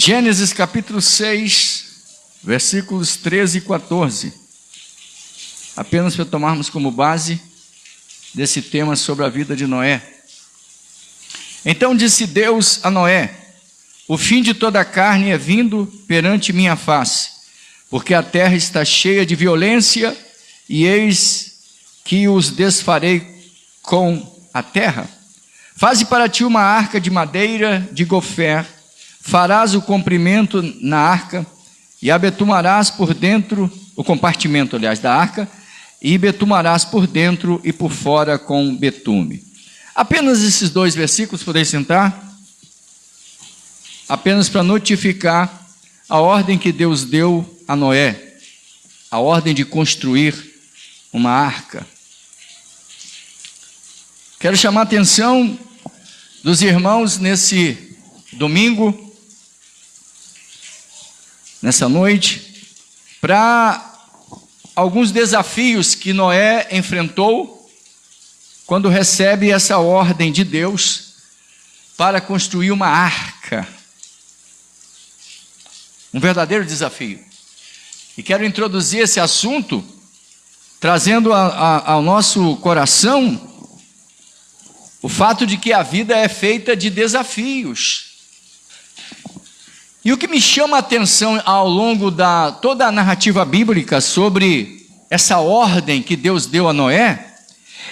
Gênesis capítulo 6, versículos 13 e 14. Apenas para tomarmos como base desse tema sobre a vida de Noé. Então disse Deus a Noé: o fim de toda a carne é vindo perante minha face, porque a terra está cheia de violência, e eis que os desfarei com a terra. Faze para ti uma arca de madeira de gofer, farás o comprimento na arca, e a betumarás por dentro, o compartimento, aliás, da arca, e betumarás por dentro e por fora com betume. Apenas esses dois versículos, podem sentar? Apenas para notificar a ordem que Deus deu a Noé, a ordem de construir uma arca. Quero chamar a atenção dos irmãos nesse domingo, nessa noite, para alguns desafios que Noé enfrentou quando recebe essa ordem de Deus para construir uma arca. Um verdadeiro desafio. E quero introduzir esse assunto trazendo ao nosso coração o fato de que a vida é feita de desafios. E o que me chama a atenção ao longo da toda a narrativa bíblica sobre essa ordem que Deus deu a Noé,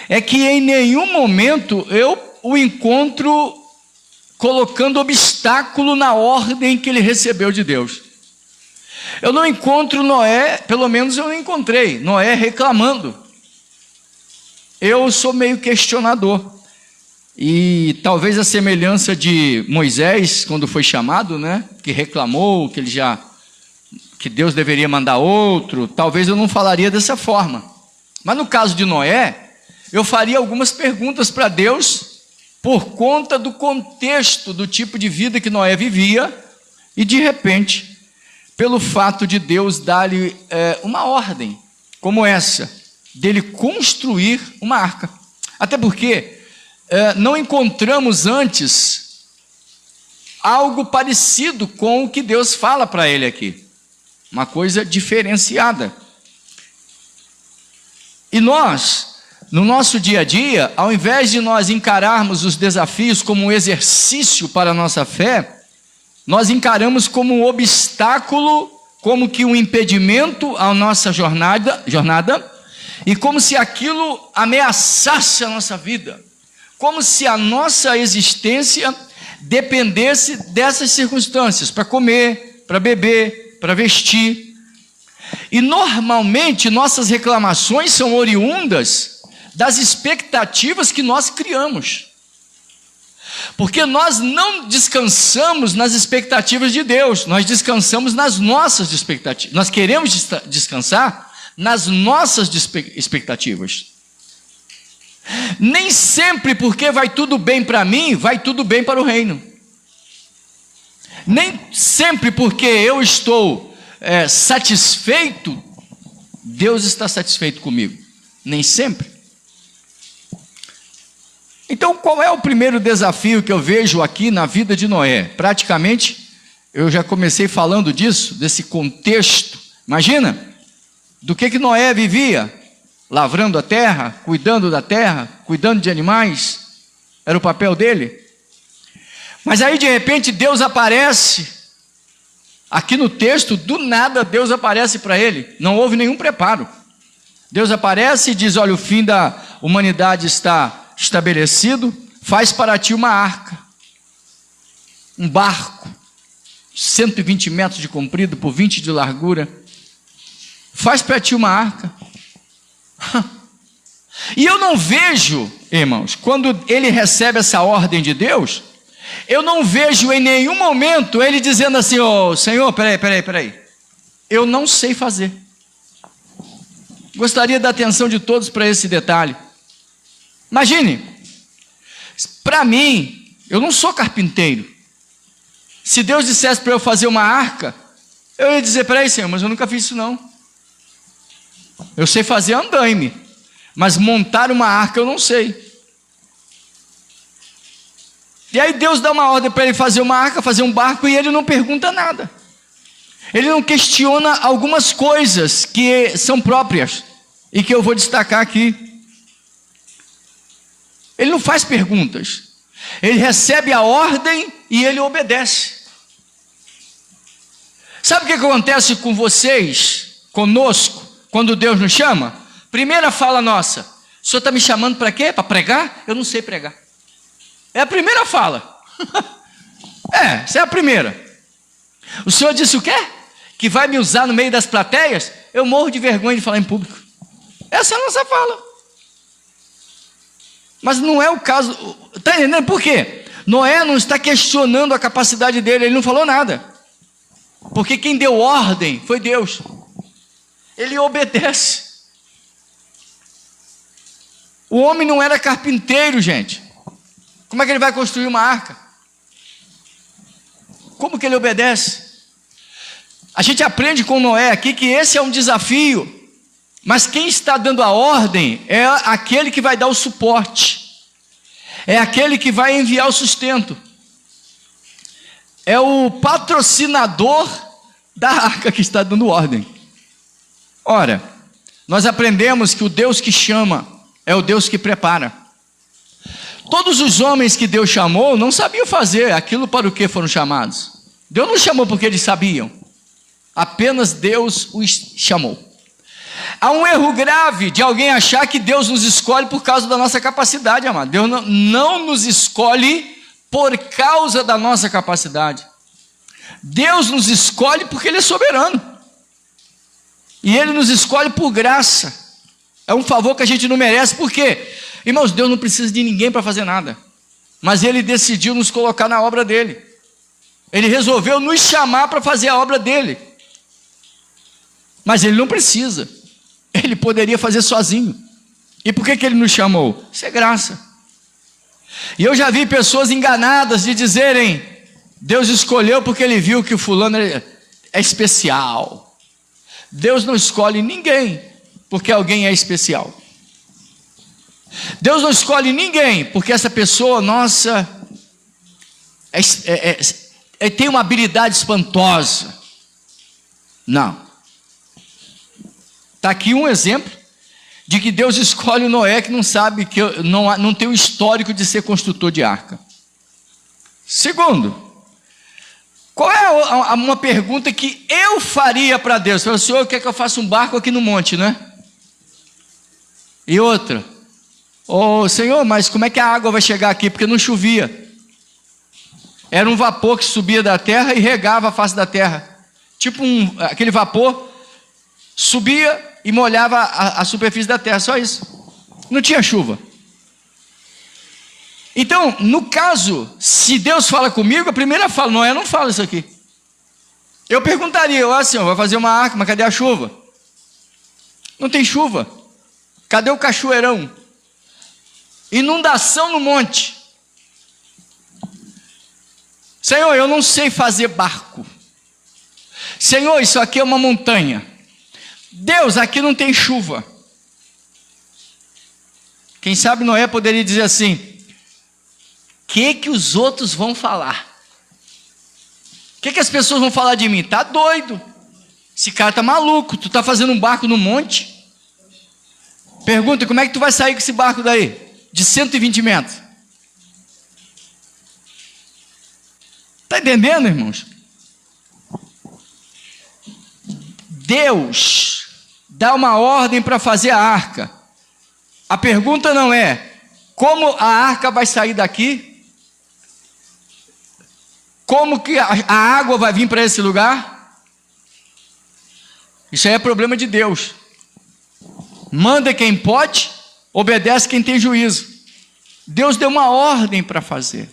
é que em nenhum momento eu o encontro colocando obstáculo na ordem que ele recebeu de Deus. Eu não encontro Noé, pelo menos eu não encontrei, Noé reclamando. Eu sou meio questionador. E talvez a semelhança de Moisés, quando foi chamado, né, que reclamou, que Deus deveria mandar outro, talvez eu não falaria dessa forma. Mas no caso de Noé, eu faria algumas perguntas para Deus, por conta do contexto, do tipo de vida que Noé vivia, e de repente, pelo fato de Deus dar-lhe uma ordem, como essa, dele construir uma arca. Até porque não encontramos antes algo parecido com o que Deus fala para ele aqui. Uma coisa diferenciada. E nós, no nosso dia a dia, ao invés de nós encararmos os desafios como um exercício para a nossa fé, nós encaramos como um obstáculo, como que um impedimento à nossa jornada, e como se aquilo ameaçasse a nossa vida. Como se a nossa existência dependesse dessas circunstâncias, para comer, para beber, para vestir. E normalmente nossas reclamações são oriundas das expectativas que nós criamos. Porque nós não descansamos nas expectativas de Deus, nós descansamos nas nossas expectativas. Nós queremos descansar nas nossas expectativas. Nem sempre porque vai tudo bem para mim, vai tudo bem para o reino. Nem sempre porque eu estou satisfeito, Deus está satisfeito comigo. Nem sempre. Então, qual é o primeiro desafio que eu vejo aqui na vida de Noé? Praticamente, eu já comecei falando disso, desse contexto. Imagina, do que Noé vivia? Lavrando a terra, cuidando da terra, cuidando de animais, era o papel dele. Mas aí de repente Deus aparece, aqui no texto, do nada Deus aparece para ele, não houve nenhum preparo. Deus aparece e diz: olha, o fim da humanidade está estabelecido, faz para ti uma arca, um barco, 120 metros de comprido por 20 de largura, faz para ti uma arca. E eu não vejo, irmãos, quando ele recebe essa ordem de Deus, eu não vejo em nenhum momento ele dizendo assim: ô Senhor, peraí, eu não sei fazer. Gostaria da atenção de todos para esse detalhe. Imagine, para mim, eu não sou carpinteiro. Se Deus dissesse para eu fazer uma arca, eu ia dizer: peraí, Senhor, mas eu nunca fiz isso não. Eu sei fazer andaime, mas montar uma arca eu não sei. E aí Deus dá uma ordem para ele fazer uma arca, fazer um barco, e ele não pergunta nada. Ele não questiona algumas coisas que são próprias e que eu vou destacar aqui. Ele não faz perguntas. Ele recebe a ordem e ele obedece. Sabe o que acontece com vocês, conosco, quando Deus nos chama? Primeira fala nossa: o senhor está me chamando para quê? Para pregar? Eu não sei pregar. É a primeira fala. Essa é a primeira. O senhor disse o quê? Que vai me usar no meio das plateias? Eu morro de vergonha de falar em público. Essa é a nossa fala. Mas não é o caso. Está entendendo por quê? Noé não está questionando a capacidade dele, ele não falou nada. Porque quem deu ordem foi Deus. Ele obedece. O homem não era carpinteiro, gente. Como é que ele vai construir uma arca? Como que ele obedece? A gente aprende com Noé aqui que esse é um desafio, mas quem está dando a ordem é aquele que vai dar o suporte, é aquele que vai enviar o sustento, é o patrocinador da arca que está dando ordem. Ora, nós aprendemos que o Deus que chama é o Deus que prepara. Todos os homens que Deus chamou não sabiam fazer aquilo para o que foram chamados. Deus não chamou porque eles sabiam. Apenas Deus os chamou. Há um erro grave de alguém achar que Deus nos escolhe por causa da nossa capacidade, amado. Deus não nos escolhe por causa da nossa capacidade. Deus nos escolhe porque Ele é soberano. E Ele nos escolhe por graça. É um favor que a gente não merece. Por quê? Irmãos, Deus não precisa de ninguém para fazer nada. Mas Ele decidiu nos colocar na obra dEle. Ele resolveu nos chamar para fazer a obra dEle. Mas Ele não precisa. Ele poderia fazer sozinho. E por que Ele nos chamou? Isso é graça. E eu já vi pessoas enganadas de dizerem: Deus escolheu porque Ele viu que o fulano é especial. Deus não escolhe ninguém porque alguém é especial. Deus não escolhe ninguém porque essa pessoa, nossa, tem uma habilidade espantosa. Não. Está aqui um exemplo de que Deus escolhe o Noé, que não sabe, que não tem o histórico de ser construtor de arca. Segundo, qual é uma pergunta que eu faria para Deus? O Senhor quer que eu faça um barco aqui no monte, né? E outra: Senhor, mas como é que a água vai chegar aqui? Porque não chovia. Era um vapor que subia da terra e regava a face da terra. Tipo aquele vapor subia e molhava a superfície da terra, só isso. Não tinha chuva. Então, no caso, se Deus fala comigo, a primeira fala: Noé não fala isso aqui. Eu perguntaria: Senhor, vai fazer uma arca, mas cadê a chuva? Não tem chuva. Cadê o cachoeirão? Inundação no monte. Senhor, eu não sei fazer barco. Senhor, isso aqui é uma montanha. Deus, aqui não tem chuva. Quem sabe Noé poderia dizer assim: que os outros vão falar? O que as pessoas vão falar de mim? Tá doido. Esse cara tá maluco. Tu tá fazendo um barco no monte? Pergunta: como é que tu vai sair com esse barco daí? De 120 metros. Está entendendo, irmãos? Deus dá uma ordem para fazer a arca. A pergunta não é como a arca vai sair daqui, como que a água vai vir para esse lugar. Isso aí é problema de Deus. Manda quem pode, obedece quem tem juízo. Deus deu uma ordem para fazer.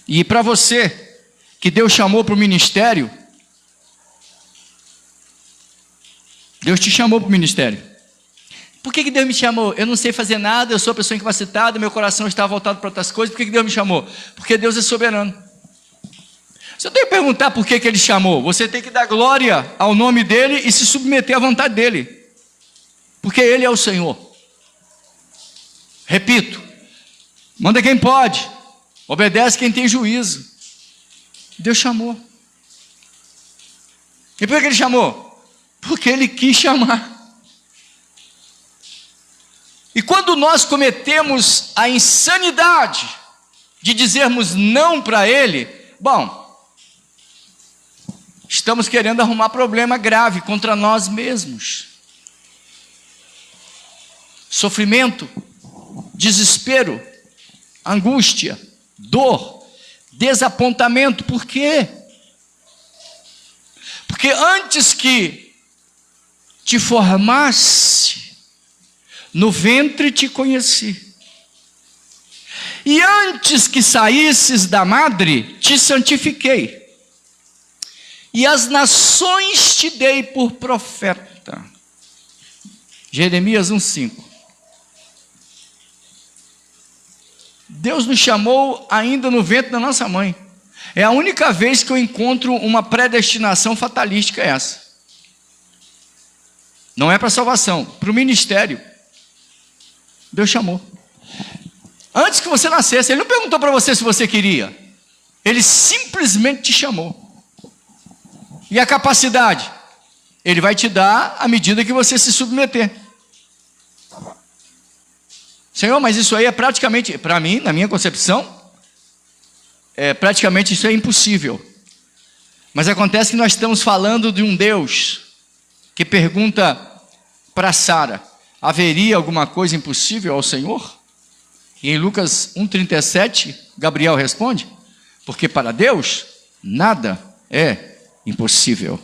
E para você, que Deus chamou para o ministério, Deus te chamou para o ministério. Por que Deus me chamou? Eu não sei fazer nada, eu sou a pessoa incapacitada, meu coração está voltado para outras coisas. Por que Deus me chamou? Porque Deus é soberano. Você tem que perguntar por que Ele chamou. Você tem que dar glória ao nome dEle e se submeter à vontade dEle. Porque Ele é o Senhor. Repito, manda quem pode, obedece quem tem juízo. Deus chamou. E por que ele chamou? Porque ele quis chamar. E quando nós cometemos a insanidade de dizermos não para ele, bom, estamos querendo arrumar problema grave contra nós mesmos. Sofrimento, desespero, angústia, dor, desapontamento. Por quê? Porque antes que te formasse, no ventre te conheci. E antes que saísses da madre, te santifiquei. E as nações te dei por profeta. Jeremias 1,5. Deus nos chamou ainda no ventre da nossa mãe. É a única vez que eu encontro uma predestinação fatalística essa. Não é para salvação, para o ministério. Deus chamou. Antes que você nascesse, Ele não perguntou para você se você queria. Ele simplesmente te chamou. E a capacidade? Ele vai te dar à medida que você se submeter. Senhor, mas isso aí é praticamente, para mim, na minha concepção, praticamente isso é impossível. Mas acontece que nós estamos falando de um Deus que pergunta para Sara: haveria alguma coisa impossível ao Senhor? E em Lucas 1,37, Gabriel responde: porque para Deus nada é impossível.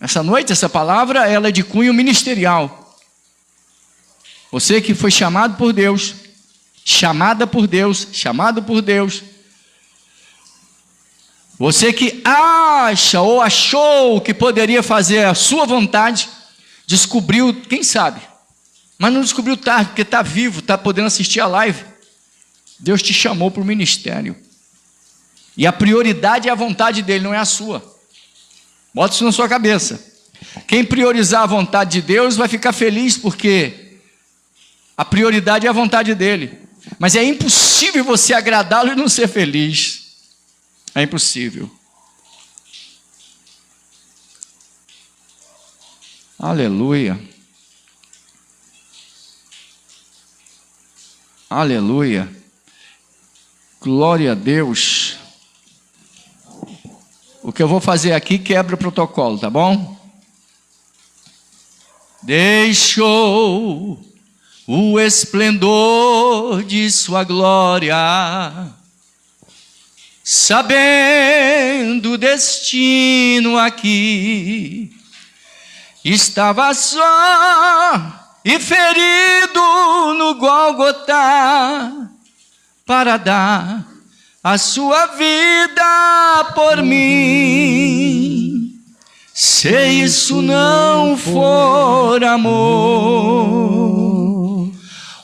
Essa noite, essa palavra, ela é de cunho ministerial. Você que foi chamado por Deus, chamada por Deus, chamado por Deus. Você que acha ou achou que poderia fazer a sua vontade, descobriu, quem sabe, mas não descobriu tarde, porque está vivo, está podendo assistir a live. Deus te chamou para o ministério. E a prioridade é a vontade dele, não é a sua. Bota isso na sua cabeça. Quem priorizar a vontade de Deus vai ficar feliz, porque a prioridade é a vontade dele. Mas é impossível você agradá-lo e não ser feliz. É impossível. Aleluia. Aleluia. Glória a Deus. O que eu vou fazer aqui quebra o protocolo, tá bom? Deixou o esplendor de sua glória, sabendo o destino aqui, estava só e ferido no Gólgota, para dar a sua vida por mim. Se isso não for amor,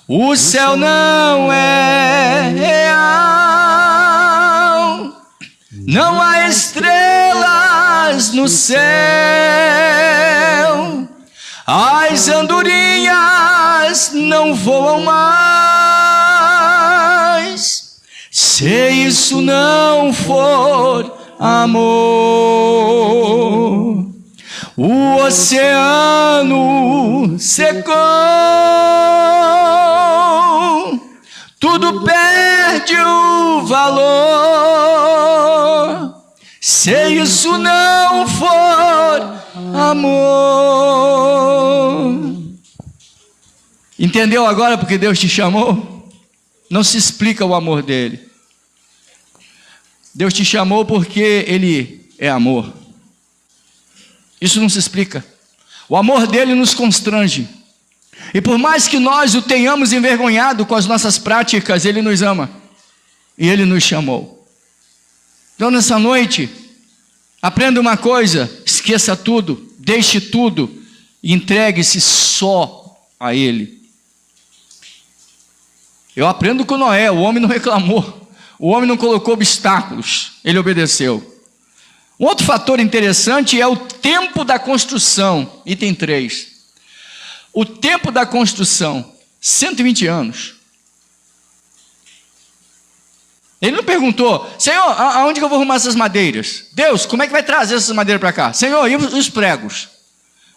o céu não é real, não há estrelas no céu, as andorinhas não voam mais, se isso não for amor. O oceano secou, tudo perde o valor, se isso não for amor. Entendeu agora porque Deus te chamou? Não se explica o amor dele. Deus te chamou porque Ele é amor. Isso não se explica. O amor dele nos constrange. E por mais que nós o tenhamos envergonhado com as nossas práticas, Ele nos ama. E Ele nos chamou. Então nessa noite, aprenda uma coisa: esqueça tudo, deixe tudo e entregue-se só a Ele. Eu aprendo com Noé, o homem não reclamou. O homem não colocou obstáculos, ele obedeceu. Um outro fator interessante é o tempo da construção, item 3. O tempo da construção. 120 anos. Ele não perguntou: Senhor, aonde que eu vou arrumar essas madeiras? Deus, como é que vai trazer essas madeiras para cá? Senhor, e os pregos?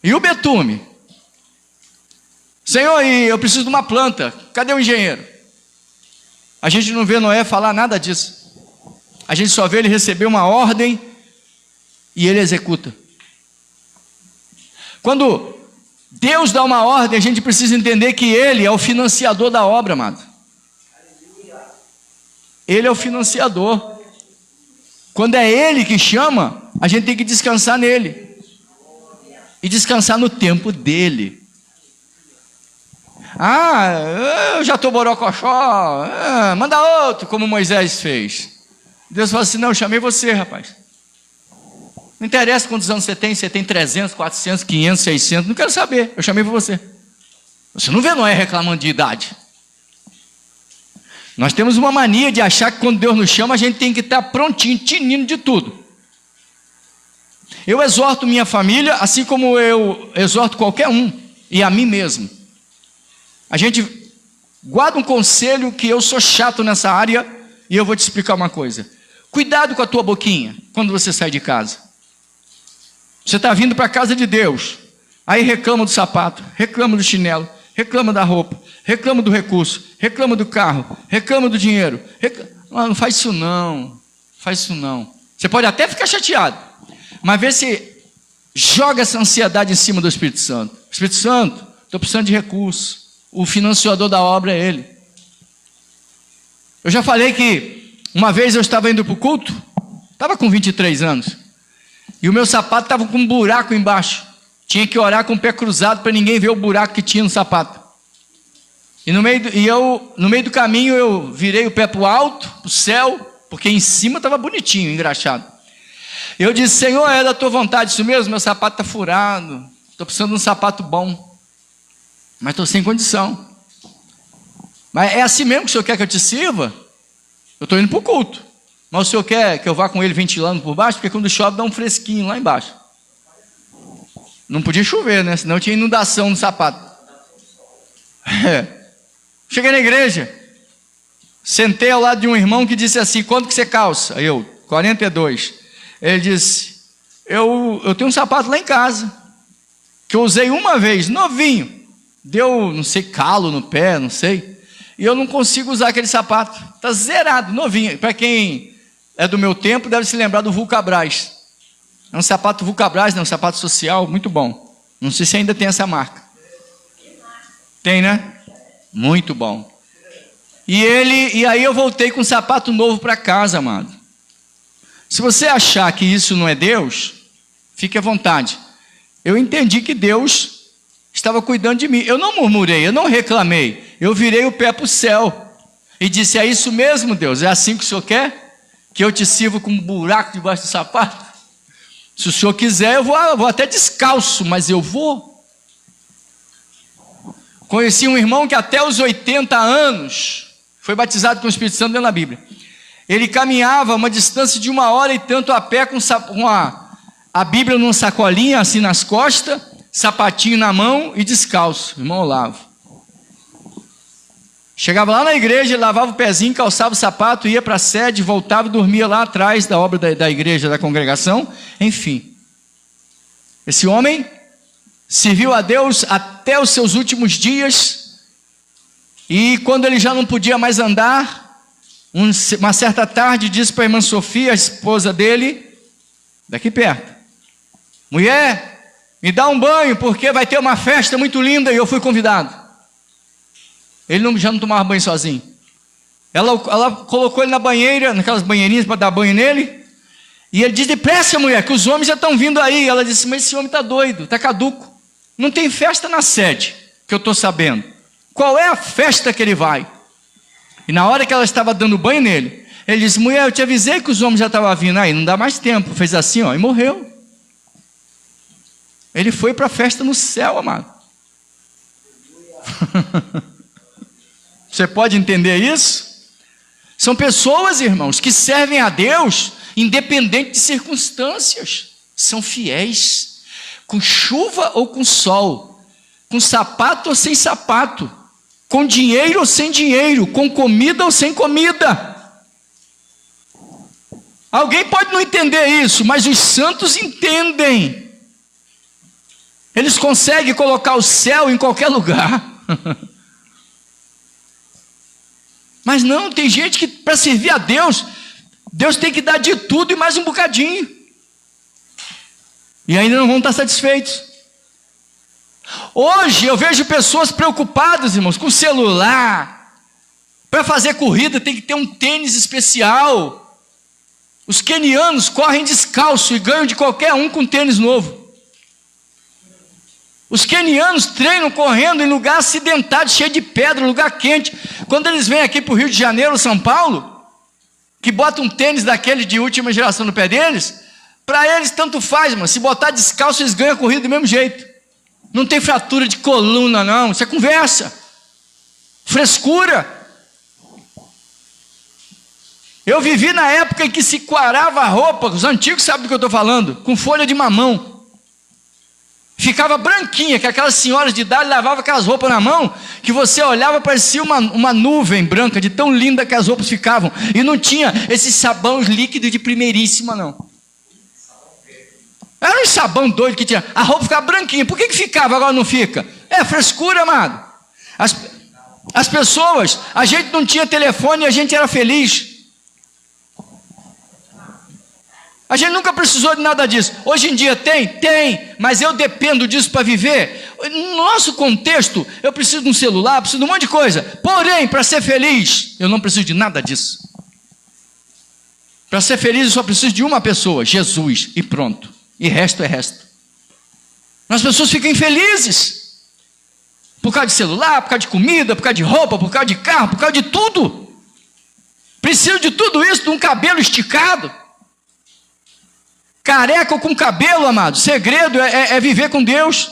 E o betume? Senhor, e eu preciso de uma planta. Cadê o engenheiro? A gente não vê Noé falar nada disso. A gente só vê ele receber uma ordem e ele executa. Quando Deus dá uma ordem, a gente precisa entender que Ele é o financiador da obra, amado. Ele é o financiador. Quando é Ele que chama, a gente tem que descansar nele. E descansar no tempo dele. Eu já estou borocochó. Manda outro, como Moisés fez. Deus fala assim: não, eu chamei você, rapaz. Não interessa quantos anos você tem 300, 400, 500, 600, não quero saber, eu chamei para você. Você não vê Noé reclamando de idade. Nós temos uma mania de achar que quando Deus nos chama, a gente tem que estar prontinho, tinindo de tudo. Eu exorto minha família, assim como eu exorto qualquer um, e a mim mesmo. A gente guarda um conselho, que eu sou chato nessa área, e eu vou te explicar uma coisa. Cuidado com a tua boquinha, quando você sai de casa. Você está vindo para a casa de Deus, aí reclama do sapato, reclama do chinelo, reclama da roupa, reclama do recurso, reclama do carro, reclama do dinheiro. Não faz isso não, faz isso não. Você pode até ficar chateado, mas vê se joga essa ansiedade em cima do Espírito Santo. Espírito Santo, estou precisando de recurso. O financiador da obra é Ele. Eu já falei que uma vez eu estava indo para o culto, estava com 23 anos, e o meu sapato estava com um buraco embaixo. Tinha que orar com o pé cruzado para ninguém ver o buraco que tinha no sapato. E no meio do caminho eu virei o pé para o alto, para o céu, porque em cima estava bonitinho, engraxado. Eu disse: Senhor, é da tua vontade isso mesmo? Meu sapato está furado, estou precisando de um sapato bom, mas estou sem condição. Mas é assim mesmo que o Senhor quer que eu te sirva? Eu estou indo para o culto. Mas o Senhor quer que eu vá com ele ventilando por baixo? Porque quando chove dá um fresquinho lá embaixo. Não podia chover, né? Senão tinha inundação no sapato. Cheguei na igreja, sentei ao lado de um irmão que disse assim: quanto que você calça? Aí eu, 42. Ele disse: eu tenho um sapato lá em casa, que eu usei uma vez, novinho. Deu, não sei, calo no pé, não sei. E eu não consigo usar aquele sapato. Está zerado, novinho. Para quem é do meu tempo, deve se lembrar do Vulcabras. É um sapato Vulcabras, né? Um sapato social, muito bom. Não sei se ainda tem essa marca. Tem, né? Muito bom. E aí eu voltei com um sapato novo para casa, amado. Se você achar que isso não é Deus, fique à vontade. Eu entendi que Deus estava cuidando de mim. Eu não murmurei, eu não reclamei. Eu virei o pé para o céu e disse: é isso mesmo, Deus? É assim que o Senhor quer? Que eu te sirvo com um buraco debaixo do sapato? Se o Senhor quiser, eu vou até descalço, mas eu vou. Conheci um irmão que até os 80 anos foi batizado com o Espírito Santo dentro da Bíblia. Ele caminhava uma distância de 1 hora e tanto a pé com a Bíblia numa sacolinha assim nas costas, sapatinho na mão e descalço. Irmão Olavo. Chegava lá na igreja, lavava o pezinho, calçava o sapato, ia para a sede, voltava e dormia lá atrás da obra da igreja, da congregação. Enfim, esse homem serviu a Deus até os seus últimos dias, e quando ele já não podia mais andar, uma certa tarde disse para a irmã Sofia, a esposa dele, daqui perto: mulher, me dá um banho, porque vai ter uma festa muito linda e eu fui convidado. Ele já não tomava banho sozinho. Ela colocou ele na banheira, naquelas banheirinhas para dar banho nele. E ele diz: depressa, mulher, que os homens já estão vindo aí. Ela disse: mas esse homem está doido, está caduco. Não tem festa na sede, que eu estou sabendo. Qual é a festa que ele vai? E na hora que ela estava dando banho nele, ele disse: mulher, eu te avisei que os homens já estavam vindo aí, não dá mais tempo. Fez assim, ó, e morreu. Ele foi para a festa no céu, amado. Você pode entender isso? São pessoas, irmãos, que servem a Deus independente de circunstâncias. São fiéis, com chuva ou com sol, com sapato ou sem sapato. com dinheiro ou sem dinheiro, com comida ou sem comida. Alguém pode não entender isso, mas os santos entendem. Eles conseguem colocar o céu em qualquer lugar. Mas não, tem gente que para servir a Deus, Deus tem que dar de tudo e mais um bocadinho. E ainda não vão estar satisfeitos. Hoje eu vejo pessoas preocupadas, irmãos, com celular. Para fazer corrida tem que ter um tênis especial. Os quenianos correm descalço e ganham de qualquer um com tênis novo. Os quenianos treinam correndo em lugar acidentado, cheio de pedra, lugar quente. Quando eles vêm aqui para o Rio de Janeiro, São Paulo, que botam um tênis daquele de última geração no pé deles, para eles tanto faz, mano. Se botar descalço, eles ganham a corrida do mesmo jeito. Não tem fratura de coluna, não. Isso é conversa. Frescura. Eu vivi na época em que se quarava a roupa, os antigos sabem do que eu estou falando, com folha de mamão. Ficava branquinha, que aquelas senhoras de idade lavavam aquelas roupas na mão, que você olhava, parecia uma nuvem branca, de tão linda que as roupas ficavam. E não tinha esses sabão líquido de primeiríssima, não. Era um sabão doido que tinha. A roupa ficava branquinha. Por que ficava, agora não fica? É frescura, amado. As pessoas, a gente não tinha telefone e a gente era feliz. A gente nunca precisou de nada disso. Hoje em dia tem, mas eu dependo disso para viver. No nosso contexto, eu preciso de um celular, preciso de um monte de coisa. Porém, para ser feliz, eu não preciso de nada disso. Para ser feliz, eu só preciso de uma pessoa, Jesus, e pronto. E resto é resto. As pessoas ficam infelizes. Por causa de celular, por causa de comida, por causa de roupa, por causa de carro, por causa de tudo. Preciso de tudo isso, de um cabelo esticado. Careca ou com cabelo, amado. O segredo é viver com Deus.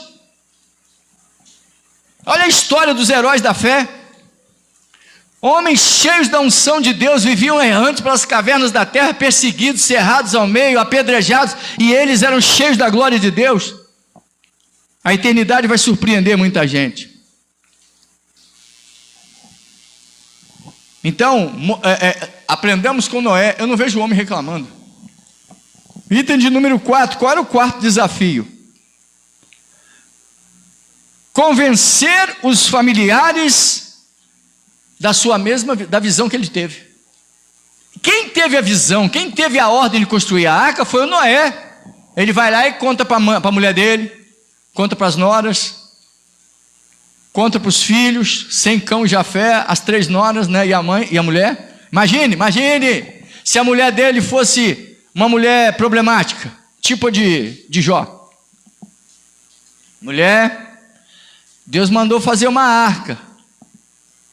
Olha a história dos heróis da fé. Homens cheios da unção de Deus viviam errantes pelas cavernas da terra, perseguidos, cerrados ao meio, apedrejados, e eles eram cheios da glória de Deus. A eternidade vai surpreender muita gente. Então, aprendemos com Noé. Eu não vejo o homem reclamando. Item de número 4, qual era o quarto desafio? Convencer os familiares da visão que ele teve. Quem teve a visão, quem teve a ordem de construir a arca foi o Noé. Ele vai lá e conta para a mulher dele, conta para as noras, conta para os filhos, Sem, Cão e Jafé, as 3 noras, né, e a mãe e a mulher. Imagine, se a mulher dele fosse uma mulher problemática, tipo de Jó. Mulher, Deus mandou fazer uma arca.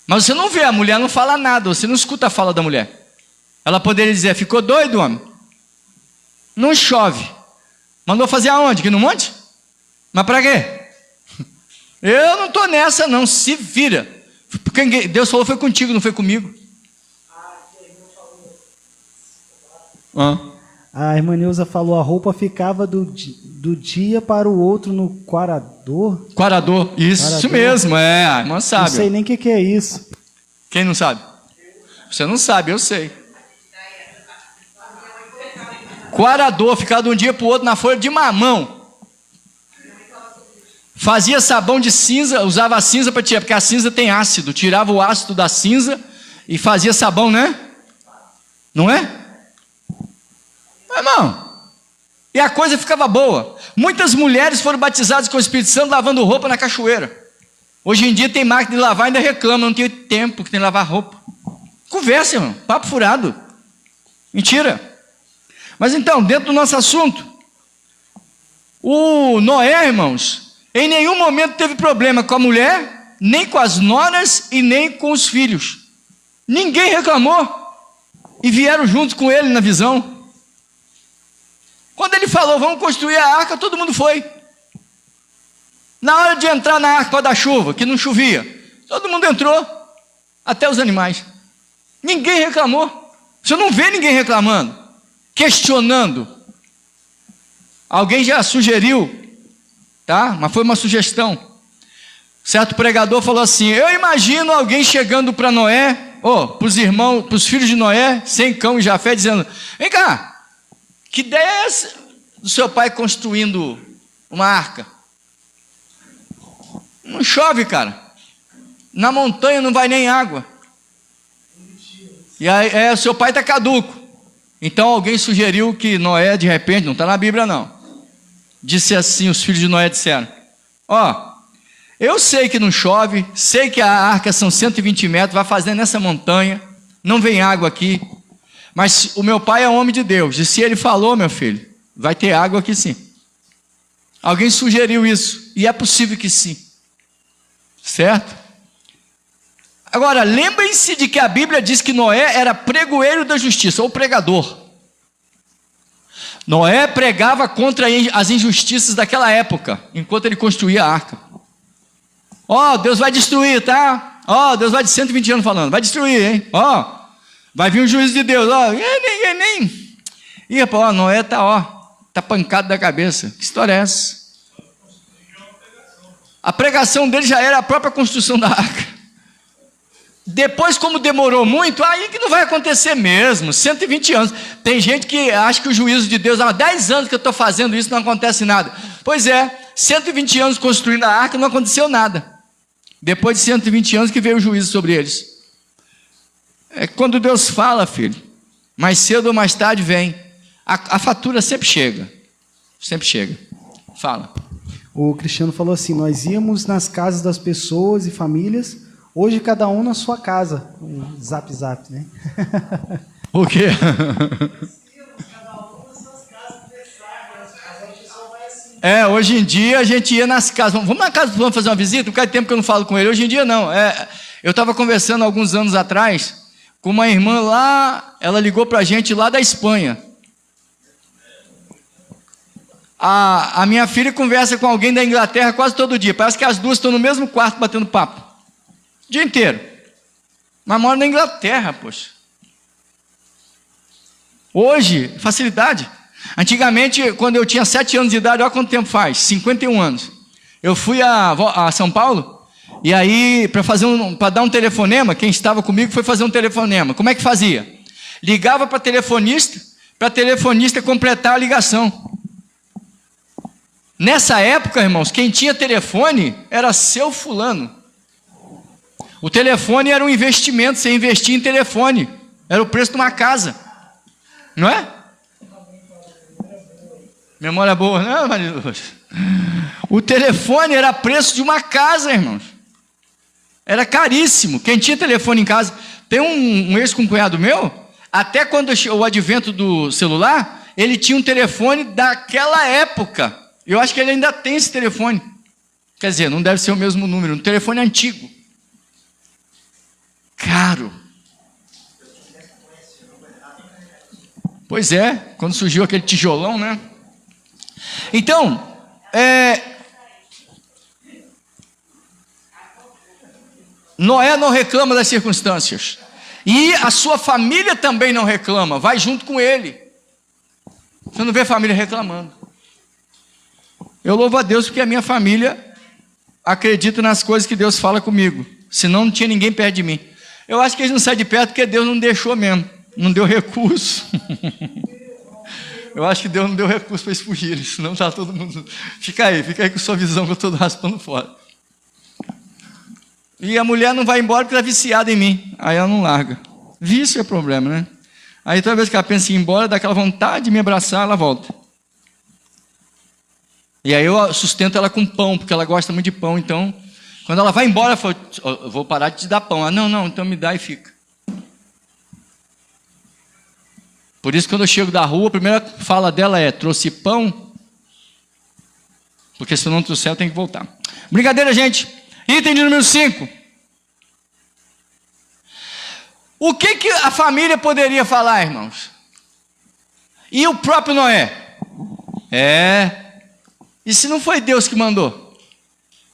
Mas você não vê, a mulher não fala nada, você não escuta a fala da mulher. Ela poderia dizer, ficou doido, homem? Não chove. Mandou fazer aonde? Aqui no monte? Mas para quê? Eu não estou nessa não, se vira. Porque Deus falou foi contigo, não foi comigo. A irmã Neuza falou, a roupa ficava do dia para o outro no quarador. Quarador, isso mesmo, a irmã sabe. Não sei nem o que é isso. Quem não sabe? Você não sabe, eu sei. Quarador, ficava de um dia para o outro na folha de mamão. Fazia sabão de cinza, usava a cinza para tirar, porque a cinza tem ácido. Tirava o ácido da cinza e fazia sabão, né? Não é? Irmão, e a coisa ficava boa. Muitas mulheres foram batizadas com o Espírito Santo lavando roupa na cachoeira. Hoje em dia tem máquina de lavar e ainda reclama, não tem tempo que tem que lavar roupa. Conversa, irmão, papo furado. Mentira. Mas então, dentro do nosso assunto, o Noé, irmãos, em nenhum momento teve problema com a mulher, nem com as noras e nem com os filhos. Ninguém reclamou. E vieram juntos com ele na visão. Quando ele falou, vamos construir a arca, todo mundo foi. Na hora de entrar na arca da chuva, que não chovia, todo mundo entrou, até os animais. Ninguém reclamou. Você não vê ninguém reclamando, questionando. Alguém já sugeriu, tá? Mas foi uma sugestão. Certo pregador falou assim: eu imagino alguém chegando para Noé, para os irmãos, para os filhos de Noé, Sem, Cão e Jafé, dizendo: vem cá, que ideia é essa do seu pai construindo uma arca? Não chove, cara. Na montanha não vai nem água. E aí, o seu pai está caduco. Então alguém sugeriu que Noé, de repente, não está na Bíblia não, disse assim, os filhos de Noé disseram: eu sei que não chove, sei que a arca são 120 metros, vai fazer nessa montanha, não vem água aqui, mas o meu pai é homem de Deus, e se ele falou, meu filho, vai ter água aqui sim. Alguém sugeriu isso, e é possível que sim, certo? Agora, lembrem-se de que a Bíblia diz que Noé era pregoeiro da justiça, ou pregador. Noé pregava contra as injustiças daquela época, enquanto ele construía a arca. Deus vai destruir, tá? Deus vai de 120 anos falando, vai destruir, hein? Vai vir um juízo de Deus, Ih, rapaz, Noé tá pancado da cabeça. Que história é essa? A pregação dele já era a própria construção da arca. Depois, como demorou muito, aí que não vai acontecer mesmo, 120 anos. Tem gente que acha que o juízo de Deus, há 10 anos que eu estou fazendo isso, não acontece nada. Pois é, 120 anos construindo a arca, não aconteceu nada. Depois de 120 anos que veio o juízo sobre eles. É quando Deus fala, filho, mais cedo ou mais tarde vem. A fatura sempre chega. Sempre chega. Fala. O Cristiano falou assim: nós íamos nas casas das pessoas e famílias, hoje cada um na sua casa. Um zap, né? O quê? Hoje em dia a gente ia nas casas. Vamos na casa do fulano fazer uma visita? Faz tempo que eu não falo com ele. Hoje em dia não. Eu estava conversando alguns anos atrás com uma irmã lá, ela ligou para a gente lá da Espanha. A minha filha conversa com alguém da Inglaterra quase todo dia. Parece que as duas estão no mesmo quarto batendo papo. O dia inteiro. Mas mora na Inglaterra, poxa. Hoje, facilidade. Antigamente, quando eu tinha 7 anos de idade, olha quanto tempo faz, 51 anos. Eu fui a São Paulo, e aí, para dar um telefonema, quem estava comigo foi fazer um telefonema. Como é que fazia? Ligava para telefonista completar a ligação. Nessa época, irmãos, quem tinha telefone era seu fulano. O telefone era um investimento, você investia em telefone. Era o preço de uma casa. Não é? Memória boa, não, Maria Luz? O telefone era preço de uma casa, irmãos. Era caríssimo. Quem tinha telefone em casa... Tem um ex-cunhado meu, até quando o advento do celular, ele tinha um telefone daquela época. Eu acho que ele ainda tem esse telefone. Quer dizer, não deve ser o mesmo número. Um telefone antigo. Caro. Pois é, quando surgiu aquele tijolão, né? Então, Noé não reclama das circunstâncias. E a sua família também não reclama, vai junto com ele. Você não vê a família reclamando. Eu louvo a Deus porque a minha família acredita nas coisas que Deus fala comigo. Senão não tinha ninguém perto de mim. Eu acho que eles não saem de perto porque Deus não deixou mesmo. Não deu recurso. Eu acho que Deus não deu recurso para eles fugirem, senão está todo mundo... Fica aí com sua visão que eu estou raspando fora. E a mulher não vai embora porque está viciada em mim. Aí ela não larga. Vício é problema, né? Aí toda vez que ela pensa em ir embora, dá aquela vontade de me abraçar, ela volta. E aí eu sustento ela com pão, porque ela gosta muito de pão. Então, quando ela vai embora, eu falo: eu vou parar de te dar pão. Ela: não, então me dá e fica. Por isso, quando eu chego da rua, a primeira fala dela é: trouxe pão? Porque se eu não trouxer, eu tenho que voltar. Brincadeira, gente. Item de número 5. O que a família poderia falar, irmãos? E o próprio Noé? E se não foi Deus que mandou?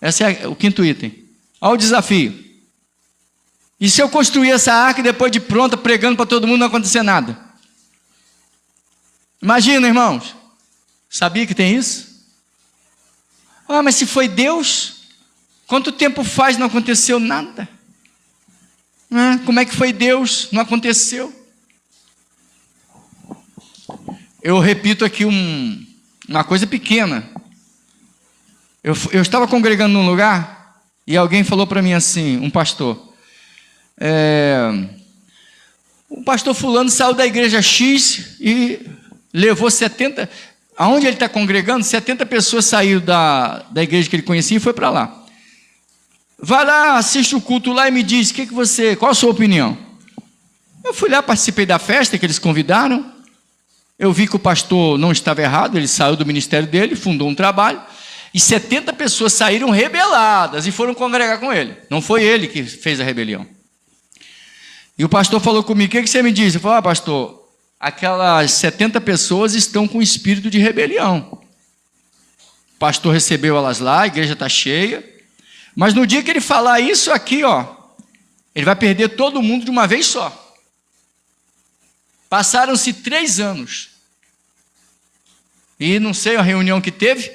Esse é o 5º item. Olha o desafio. E se eu construir essa arca e depois de pronta, pregando para todo mundo, não acontecer nada? Imagina, irmãos. Sabia que tem isso? Mas se foi Deus, Quanto tempo faz não aconteceu nada? Como é que foi Deus? Não aconteceu. Eu repito aqui uma coisa pequena. Eu estava congregando num lugar e alguém falou para mim assim, um pastor. O pastor fulano saiu da igreja X e levou 70... Aonde ele está congregando, 70 pessoas saíram da igreja que ele conhecia e foi para lá. Vai lá, assiste o culto lá e me diz, qual a sua opinião? Eu fui lá, participei da festa que eles convidaram. Eu vi que o pastor não estava errado, ele saiu do ministério dele, fundou um trabalho. E 70 pessoas saíram rebeladas e foram congregar com ele. Não foi ele que fez a rebelião. E o pastor falou comigo, o que você me diz? Eu falei, pastor, aquelas 70 pessoas estão com espírito de rebelião. O pastor recebeu elas lá, a igreja está cheia. Mas no dia que ele falar isso aqui, ele vai perder todo mundo de uma vez só. Passaram-se 3 anos. E não sei a reunião que teve.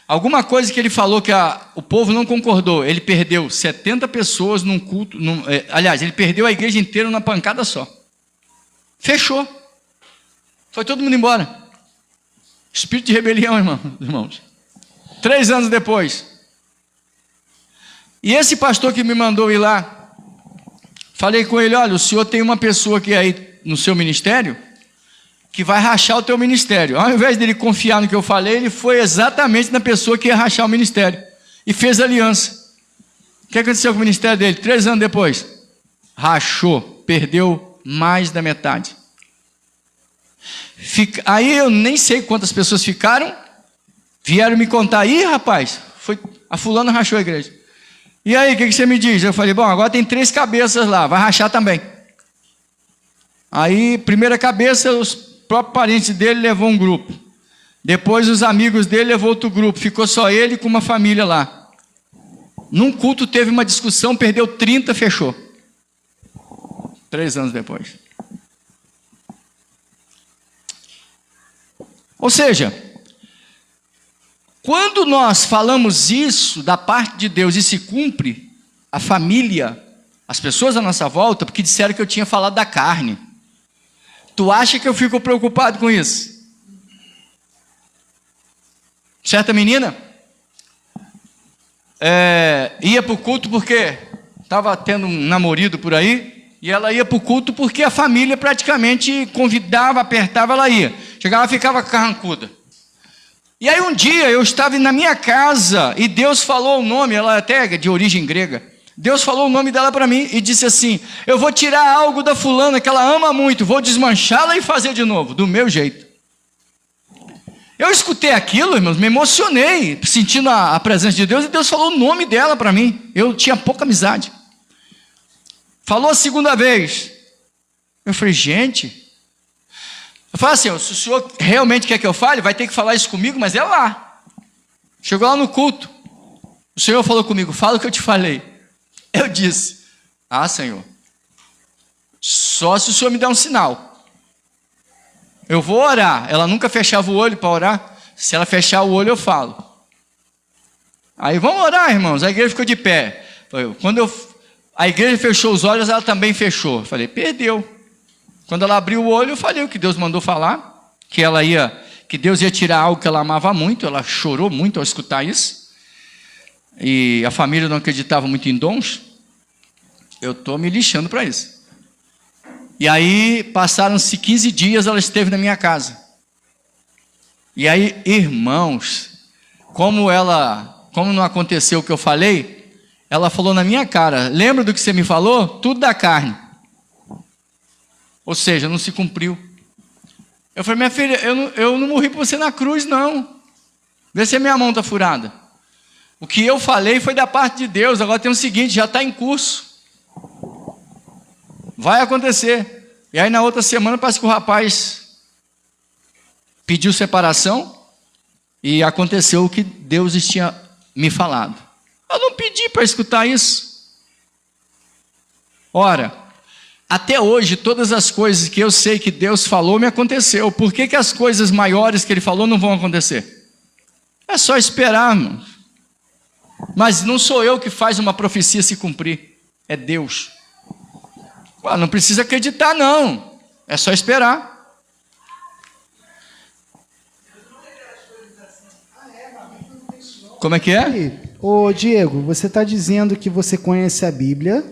Alguma coisa que ele falou que o povo não concordou. Ele perdeu 70 pessoas num culto. Aliás, ele perdeu a igreja inteira numa pancada só. Fechou. Foi todo mundo embora. Espírito de rebelião, irmãos. 3 anos depois. E esse pastor que me mandou ir lá, falei com ele, olha, o senhor tem uma pessoa que é aí no seu ministério, que vai rachar o teu ministério. Ao invés dele confiar no que eu falei, ele foi exatamente na pessoa que ia rachar o ministério. E fez aliança. O que aconteceu com o ministério dele? 3 anos depois, rachou, perdeu mais da metade. Aí eu nem sei quantas pessoas ficaram, vieram me contar, rapaz, a fulana rachou a igreja. E aí, o que você me diz? Eu falei, bom, agora tem 3 cabeças lá, vai rachar também. Aí, primeira cabeça, os próprios parentes dele levou um grupo. Depois, os amigos dele levou outro grupo. Ficou só ele com uma família lá. Num culto teve uma discussão, perdeu 30, fechou. 3 anos depois. Ou seja, quando nós falamos isso da parte de Deus e se cumpre, a família, as pessoas à nossa volta, porque disseram que eu tinha falado da carne. Tu acha que eu fico preocupado com isso? Certa menina ia para o culto porque estava tendo um namorado por aí, e ela ia para o culto porque a família praticamente convidava, apertava, ela ia. Chegava e ficava carrancuda. E aí um dia eu estava na minha casa e Deus falou o nome, ela até é de origem grega. Deus falou o nome dela para mim e disse assim, eu vou tirar algo da fulana que ela ama muito, vou desmanchá-la e fazer de novo, do meu jeito. Eu escutei aquilo, irmãos, me emocionei, sentindo a presença de Deus, e Deus falou o nome dela para mim. Eu tinha pouca amizade. Falou a segunda vez. Eu falei, gente... Eu falei assim, se o senhor realmente quer que eu fale, vai ter que falar isso comigo, mas é lá. Chegou lá no culto. O senhor falou comigo, fala o que eu te falei. Eu disse, Senhor, só se o senhor me der um sinal. Eu vou orar. Ela nunca fechava o olho para orar. Se ela fechar o olho, eu falo. Aí vamos orar, irmãos. A igreja ficou de pé. Quando a igreja fechou os olhos, ela também fechou. Eu falei, perdeu. Quando ela abriu o olho, eu falei o que Deus mandou falar, que Deus ia tirar algo que ela amava muito. Ela chorou muito ao escutar isso. E a família não acreditava muito em dons. Eu estou me lixando para isso. E aí, passaram-se 15 dias, ela esteve na minha casa. E aí, irmãos, como não aconteceu o que eu falei, ela falou na minha cara, lembra do que você me falou? Tudo da carne. Ou seja, não se cumpriu. Eu falei, minha filha, eu não morri por você na cruz, não. Vê se a minha mão está furada. O que eu falei foi da parte de Deus. Agora tem o seguinte, já está em curso. Vai acontecer. E aí na outra semana parece que o rapaz pediu separação e aconteceu o que Deus tinha me falado. Eu não pedi para escutar isso. Ora, até hoje, todas as coisas que eu sei que Deus falou, me aconteceu. Por que as coisas maiores que Ele falou não vão acontecer? É só esperar, irmãos. Mas não sou eu que faz uma profecia se cumprir, é Deus. Não precisa acreditar não, é só esperar. Como é que é? Ô Diego, você está dizendo que você conhece a Bíblia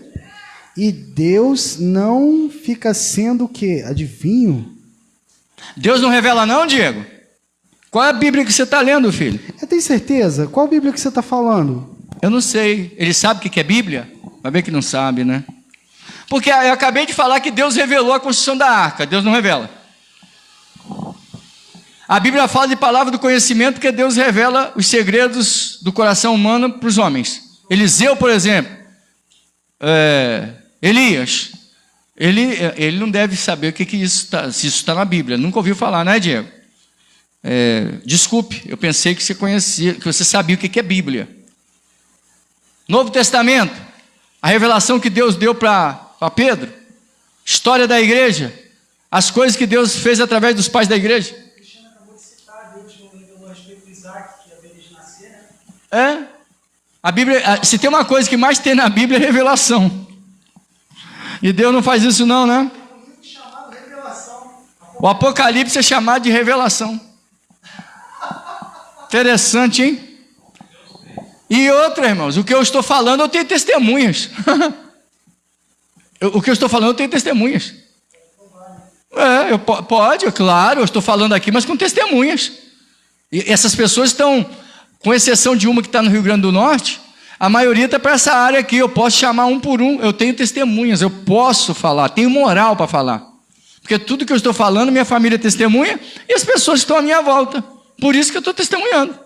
e Deus não fica sendo o quê? Adivinho? Deus não revela não, Diego? Qual é a Bíblia que você está lendo, filho? Eu tenho certeza. Qual Bíblia que você está falando? Eu não sei. Ele sabe o que é Bíblia? Vai ver que não sabe, né? Porque eu acabei de falar que Deus revelou a construção da arca. Deus não revela. A Bíblia fala de palavra do conhecimento, porque Deus revela os segredos do coração humano para os homens. Eliseu, por exemplo, Elias, ele não deve saber o que isso está, se isso está na Bíblia. Nunca ouviu falar, né, Diego? Desculpe, eu pensei que você conhecia, que você sabia o que é Bíblia. Novo Testamento, a revelação que Deus deu para Pedro, história da igreja, as coisas que Deus fez através dos pais da igreja. A Bíblia, se tem uma coisa que mais tem na Bíblia é revelação. E Deus não faz isso não, né? O Apocalipse é chamado de revelação. Interessante, hein? E outra, irmãos, o que eu estou falando eu tenho testemunhas. O que eu estou falando eu tenho testemunhas. Pode, claro, eu estou falando aqui, mas com testemunhas. E essas pessoas estão, com exceção de uma que está no Rio Grande do Norte, a maioria está para essa área aqui. Eu posso chamar um por um, eu tenho testemunhas, eu posso falar, tenho moral para falar. Porque tudo que eu estou falando, minha família testemunha e as pessoas estão à minha volta. Por isso que eu estou testemunhando.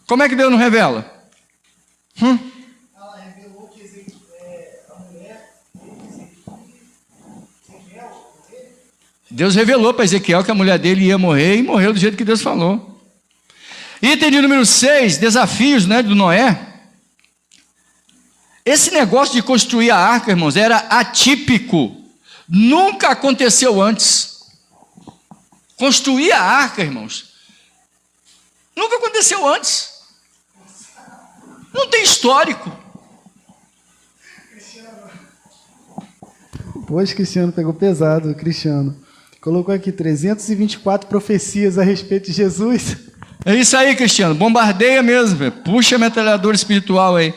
Como é que Deus não revela? Ela revelou que a mulher Deus revelou para Ezequiel que a mulher dele ia morrer e morreu do jeito que Deus falou. Item de número 6, desafios, né, do Noé. Esse negócio de construir a arca, irmãos, era atípico. Nunca aconteceu antes. Construir a arca, irmãos, nunca aconteceu antes. Não tem histórico. Hoje Cristiano pegou pesado, Cristiano. Colocou aqui 324 profecias a respeito de Jesus. É isso aí, Cristiano. Bombardeia mesmo, velho. Puxa a metralhadora espiritual aí.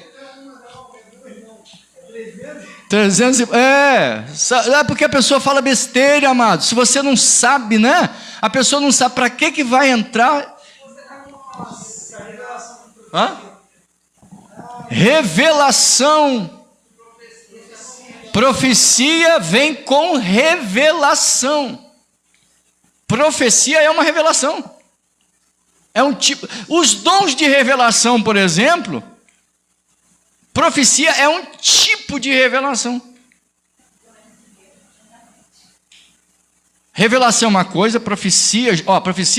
300. É porque a pessoa fala besteira, amado. Se você não sabe, né? A pessoa não sabe para que vai entrar. Revelação. Profecia vem com revelação. Profecia é uma revelação. É um tipo. Os dons de revelação, por exemplo, profecia é um tipo de revelação. Revelação é uma coisa, profecia,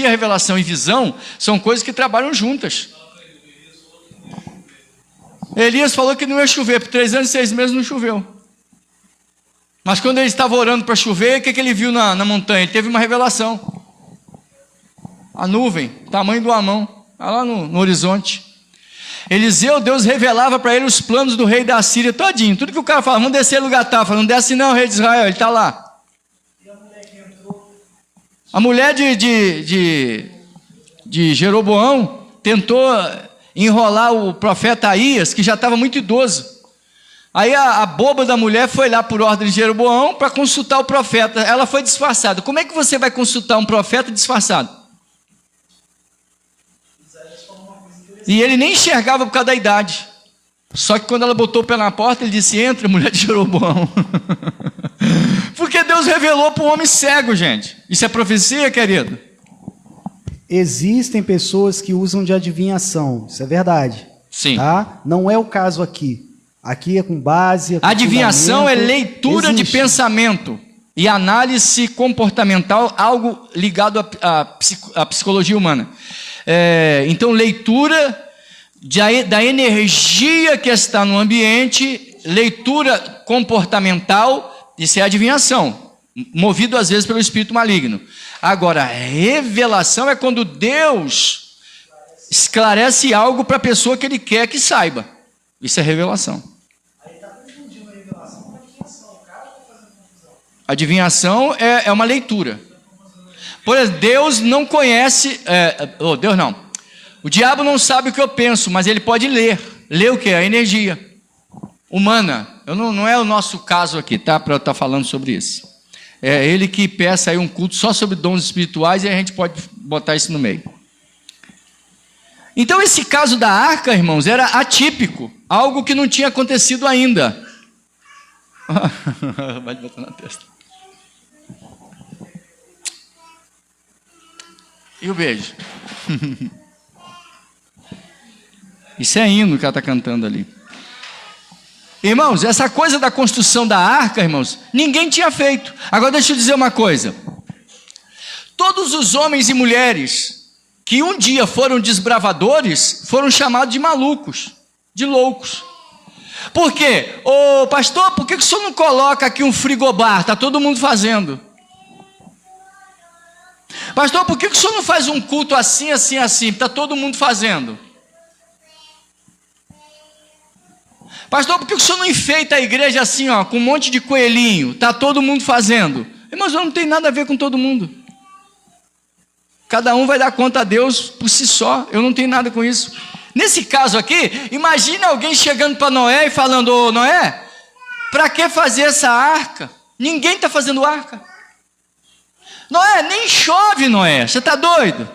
revelação e visão são coisas que trabalham juntas. Elias falou que não ia chover, por 3 anos e 6 meses não choveu. Mas quando ele estava orando para chover, o que ele viu na montanha? Ele teve uma revelação. A nuvem, tamanho de uma mão, lá no horizonte. Eliseu, Deus revelava para ele os planos do rei da Síria todinho. Tudo que o cara fala, vamos descer no lugar tal. Fala, não desce não, rei de Israel, ele está lá. E a mulher que entrou? A mulher de Jeroboão tentou enrolar o profeta Aías, que já estava muito idoso. Aí a boba da mulher foi lá por ordem de Jeroboão para consultar o profeta. Ela foi disfarçada. Como é que você vai consultar um profeta disfarçado? E ele nem enxergava por causa da idade. Só que quando ela botou o pé na porta, ele disse, entra, mulher de Jeroboão. Porque Deus revelou para um homem cego, gente. Isso é profecia, querido? Existem pessoas que usam de adivinhação. Isso é verdade. Sim. Tá? Não é o caso aqui. Aqui é com base... Adivinhação é leitura de pensamento e análise comportamental, algo ligado à psicologia humana. Então, leitura da energia que está no ambiente, leitura comportamental, isso é adivinhação, movido às vezes pelo espírito maligno. Agora, revelação é quando Deus esclarece algo para a pessoa que ele quer que saiba. Isso é revelação. Aí está confundindo a revelação com a adivinhação. O cara está fazendo confusão. Adivinhação é uma leitura. Por exemplo, Deus não conhece... Deus não. O diabo não sabe o que eu penso, mas ele pode ler. Ler o quê? A energia humana. Não é o nosso caso aqui, tá? Para eu estar falando sobre isso. É ele que peça aí um culto só sobre dons espirituais e a gente pode botar isso no meio. Então esse caso da arca, irmãos, era atípico. Algo que não tinha acontecido ainda. Vai botar na testa. E o beijo. Isso é hino que ela está cantando ali. Irmãos, essa coisa da construção da arca, irmãos, ninguém tinha feito. Agora deixa eu dizer uma coisa. Todos os homens e mulheres que um dia foram desbravadores foram chamados de malucos, de loucos. Por quê? Ô pastor, por que o senhor não coloca aqui um frigobar? Está todo mundo fazendo. Pastor, por que o senhor não faz um culto assim, assim, assim? Está todo mundo fazendo. Pastor, por que o senhor não enfeita a igreja assim, ó, com um monte de coelhinho? Está todo mundo fazendo. Irmãos, não tem nada a ver com todo mundo. Cada um vai dar conta a Deus por si só. Eu não tenho nada com isso. Nesse caso aqui, imagine alguém chegando para Noé e falando: ô Noé, para que fazer essa arca? Ninguém está fazendo arca. Noé, nem chove, Noé. Você está doido?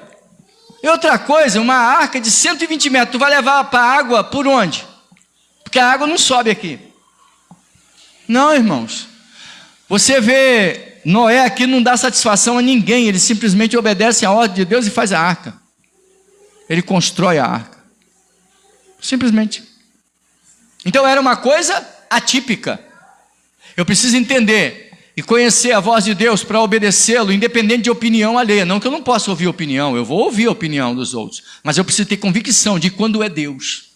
E outra coisa, uma arca de 120 metros, tu vai levar para a água por onde? Porque a água não sobe aqui. Não, irmãos. Você vê, Noé aqui não dá satisfação a ninguém. Ele simplesmente obedece à ordem de Deus e faz a arca. Ele constrói a arca. Simplesmente. Então era uma coisa atípica. Eu preciso entender e conhecer a voz de Deus para obedecê-lo, independente de opinião alheia. Não que eu não possa ouvir opinião, eu vou ouvir a opinião dos outros. Mas eu preciso ter convicção de quando é Deus.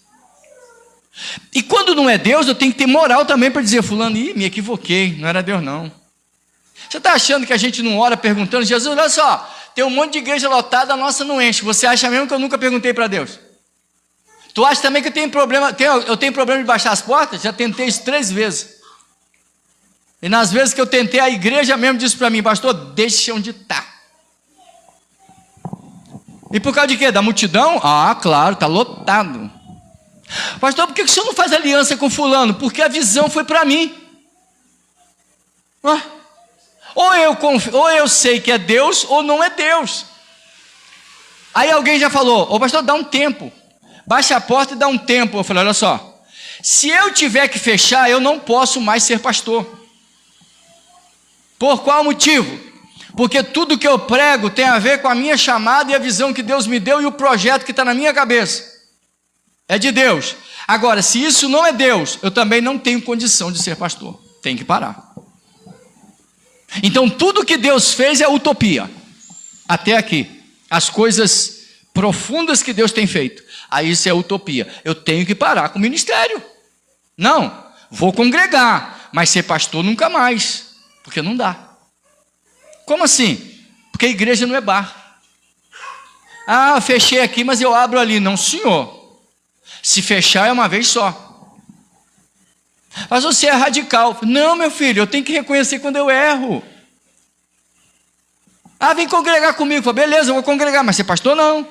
E quando não é Deus, eu tenho que ter moral também para dizer: fulano, me equivoquei, não era Deus não. Você está achando que a gente não ora perguntando: Jesus, olha só, tem um monte de igreja lotada, a nossa não enche. Você acha mesmo que eu nunca perguntei para Deus? Tu acha também que eu tenho problema de baixar as portas? Já tentei isso 3 vezes. E nas vezes que eu tentei, a igreja mesmo disse para mim: pastor, deixa onde está. E por causa de quê? Da multidão? Ah, claro, está lotado. Pastor, por que o senhor não faz aliança com fulano? Porque a visão foi para mim. Ou eu sei que é Deus, ou não é Deus. Aí alguém já falou: ô pastor, dá um tempo. Baixa a porta e dá um tempo. Eu falei: olha só, se eu tiver que fechar, eu não posso mais ser pastor. Por qual motivo? Porque tudo que eu prego tem a ver com a minha chamada e a visão que Deus me deu e o projeto que está na minha cabeça. É de Deus. Agora, se isso não é Deus, eu também não tenho condição de ser pastor. Tem que parar. Então, tudo que Deus fez é utopia. Até aqui. As coisas profundas que Deus tem feito. Aí isso é utopia. Eu tenho que parar com o ministério. Não, vou congregar, mas ser pastor nunca mais. Porque não dá. Como assim? Porque a igreja não é bar. Ah, fechei aqui, mas eu abro ali. Não, senhor. Se fechar é uma vez só. Mas você é radical. Não, meu filho, eu tenho que reconhecer quando eu erro. Ah, vem congregar comigo. Beleza, eu vou congregar, mas ser pastor não.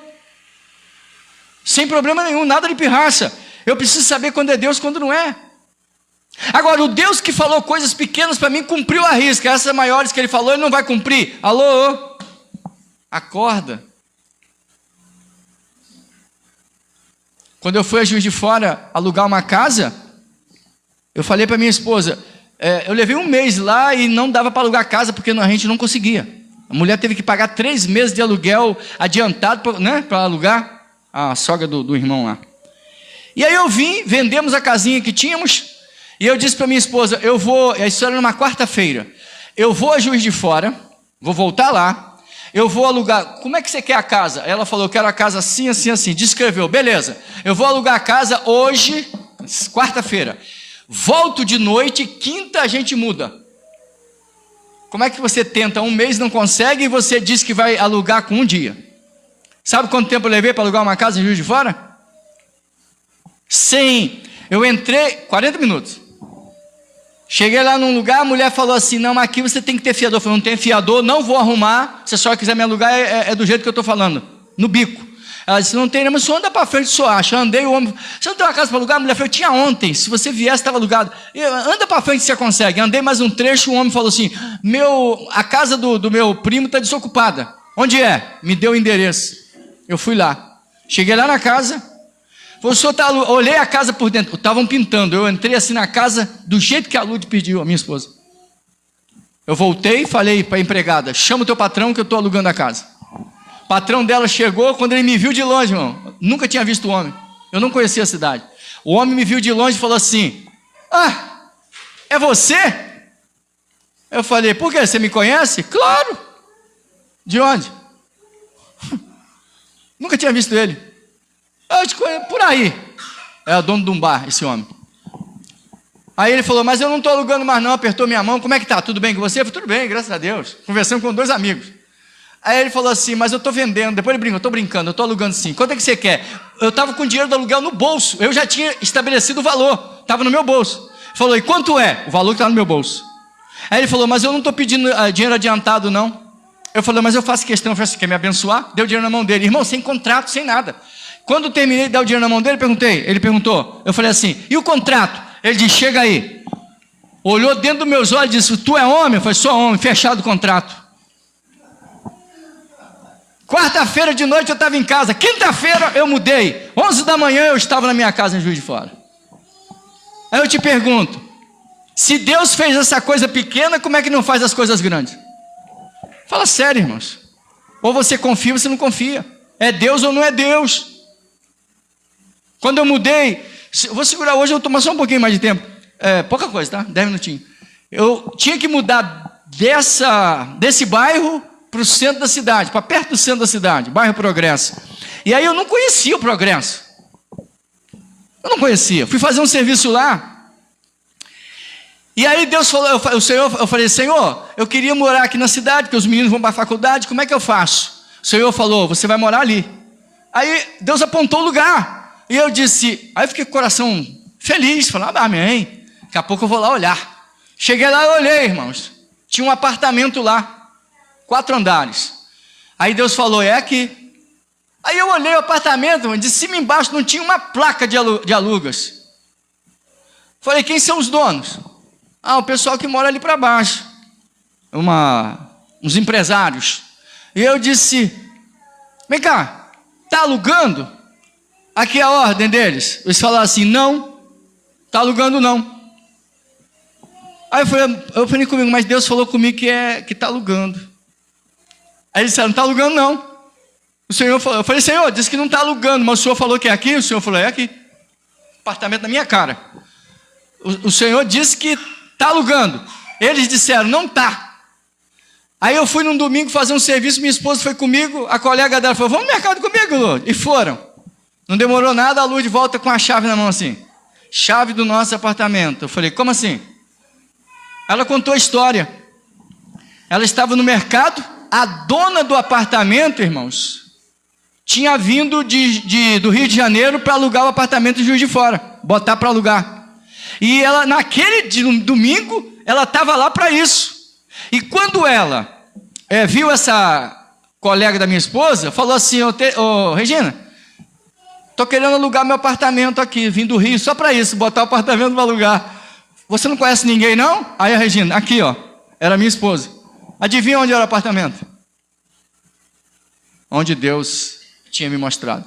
Sem problema nenhum, nada de pirraça. Eu preciso saber quando é Deus e quando não é. Agora, o Deus que falou coisas pequenas para mim, cumpriu a risca. Essas maiores que ele falou, ele não vai cumprir. Alô? Acorda. Quando eu fui a Juiz de Fora alugar uma casa, eu falei para minha esposa, eu levei 1 mês lá e não dava para alugar casa porque a gente não conseguia. A mulher teve que pagar 3 meses de aluguel adiantado, né, para alugar, a sogra do irmão lá. E aí eu vim, vendemos a casinha que tínhamos, e eu disse para minha esposa, isso era numa quarta-feira, eu vou a Juiz de Fora, vou voltar lá, eu vou alugar, como é que você quer a casa? Ela falou, eu quero a casa assim, assim, assim, descreveu, beleza, eu vou alugar a casa hoje, quarta-feira, volto de noite, quinta a gente muda. Como é que você tenta 1 mês, não consegue, e você diz que vai alugar com 1 dia? Sabe quanto tempo eu levei para alugar uma casa em Juiz de Fora? Sim, eu entrei 40 minutos. Cheguei lá num lugar, a mulher falou assim, não, mas aqui você tem que ter fiador. Eu falei, não tem fiador, não vou arrumar, se a senhora quiser me alugar, é do jeito que eu estou falando, no bico. Ela disse, não tem, mas o senhor anda para frente, o senhor acha. Eu andei, o homem, você não tem uma casa para alugar? A mulher falou, eu tinha ontem, se você viesse, estava alugado. Anda para frente, você consegue. Andei mais um trecho, o homem falou assim, a casa do meu primo está desocupada. Onde é? Me deu o endereço. Eu fui lá. Cheguei lá na casa, falou, o senhor tá, olhei a casa por dentro, estavam pintando. Eu entrei assim na casa, do jeito que a Lud pediu, a minha esposa. Eu voltei e falei para a empregada, chama o teu patrão que eu estou alugando a casa. O patrão dela chegou, quando ele me viu de longe, irmão, nunca tinha visto o homem, eu não conhecia a cidade. O homem me viu de longe e falou assim, ah, é você? Eu falei, por quê? Você me conhece? Claro. De onde? Nunca tinha visto ele. Eu te conheço, por aí. É o dono de um bar, esse homem. Aí ele falou, mas eu não estou alugando mais não, apertou minha mão, como é que tá? Tudo bem com você? Eu falei, tudo bem, graças a Deus. Conversando com 2 amigos. Aí ele falou assim, mas eu estou vendendo. Depois ele brincou, eu estou brincando, eu estou alugando sim. Quanto é que você quer? Eu estava com o dinheiro do aluguel no bolso. Eu já tinha estabelecido o valor. Estava no meu bolso. Ele falou, e quanto é? O valor que está no meu bolso. Aí ele falou, mas eu não estou pedindo dinheiro adiantado não. Eu falei, mas eu faço questão. Eu falei, você quer me abençoar? Deu dinheiro na mão dele. Irmão, sem contrato, sem nada. Quando eu terminei de dar o dinheiro na mão dele, ele perguntou. Eu falei assim, e o contrato? Ele disse, chega aí. Olhou dentro dos meus olhos e disse, tu é homem? Eu falei, sou homem, fechado o contrato. Quarta-feira de noite eu estava em casa, quinta-feira eu mudei, 11 da manhã eu estava na minha casa em Juiz de Fora. Aí eu te pergunto, se Deus fez essa coisa pequena, como é que não faz as coisas grandes? Fala sério, irmãos. Ou você confia ou você não confia. É Deus ou não é Deus? Quando eu mudei, eu vou segurar hoje, eu vou tomar só um pouquinho mais de tempo. Pouca coisa, tá? 10 minutinhos. Eu tinha que mudar desse bairro para o centro da cidade, para perto do centro da cidade, bairro Progresso. E aí eu não conhecia o Progresso. Eu não conhecia. Fui fazer um serviço lá. E aí Deus falou, eu falei, Senhor, eu queria morar aqui na cidade, porque os meninos vão para a faculdade, como é que eu faço? O Senhor falou, você vai morar ali. Aí Deus apontou o lugar. E eu disse, aí eu fiquei com o coração feliz, falando, amém. Daqui a pouco eu vou lá olhar. Cheguei lá e olhei, irmãos. Tinha um apartamento lá. 4 andares. Aí Deus falou, é aqui. Aí eu olhei o apartamento, de cima e embaixo não tinha uma placa de alugas. Falei, quem são os donos? O pessoal que mora ali para baixo. Uns empresários. E eu disse, vem cá, está alugando? Aqui é a ordem deles. Eles falaram assim, não, está alugando não. Aí eu falei comigo, mas Deus falou comigo que está alugando. Aí eles disseram, não está alugando não. O Senhor falou, eu falei, Senhor, disse que não está alugando, mas o Senhor falou que é aqui? O Senhor falou, é aqui. Apartamento na minha cara. O Senhor disse que está alugando. Eles disseram, não está. Aí eu fui num domingo fazer um serviço, minha esposa foi comigo, a colega dela falou, vamos no mercado comigo, Lu. E foram. Não demorou nada, a Lu de volta com a chave na mão assim. Chave do nosso apartamento. Eu falei, como assim? Ela contou a história. Ela estava no mercado, a dona do apartamento, irmãos, tinha vindo do Rio de Janeiro para alugar o apartamento de Juiz de Fora, botar para alugar. E ela, naquele domingo, ela estava lá para isso. E quando ela viu essa colega da minha esposa, falou assim, Regina, estou querendo alugar meu apartamento aqui, vim do Rio só para isso, botar o apartamento para alugar. Você não conhece ninguém não? Aí a Regina, aqui ó, era minha esposa. Adivinha onde era o apartamento? Onde Deus tinha me mostrado.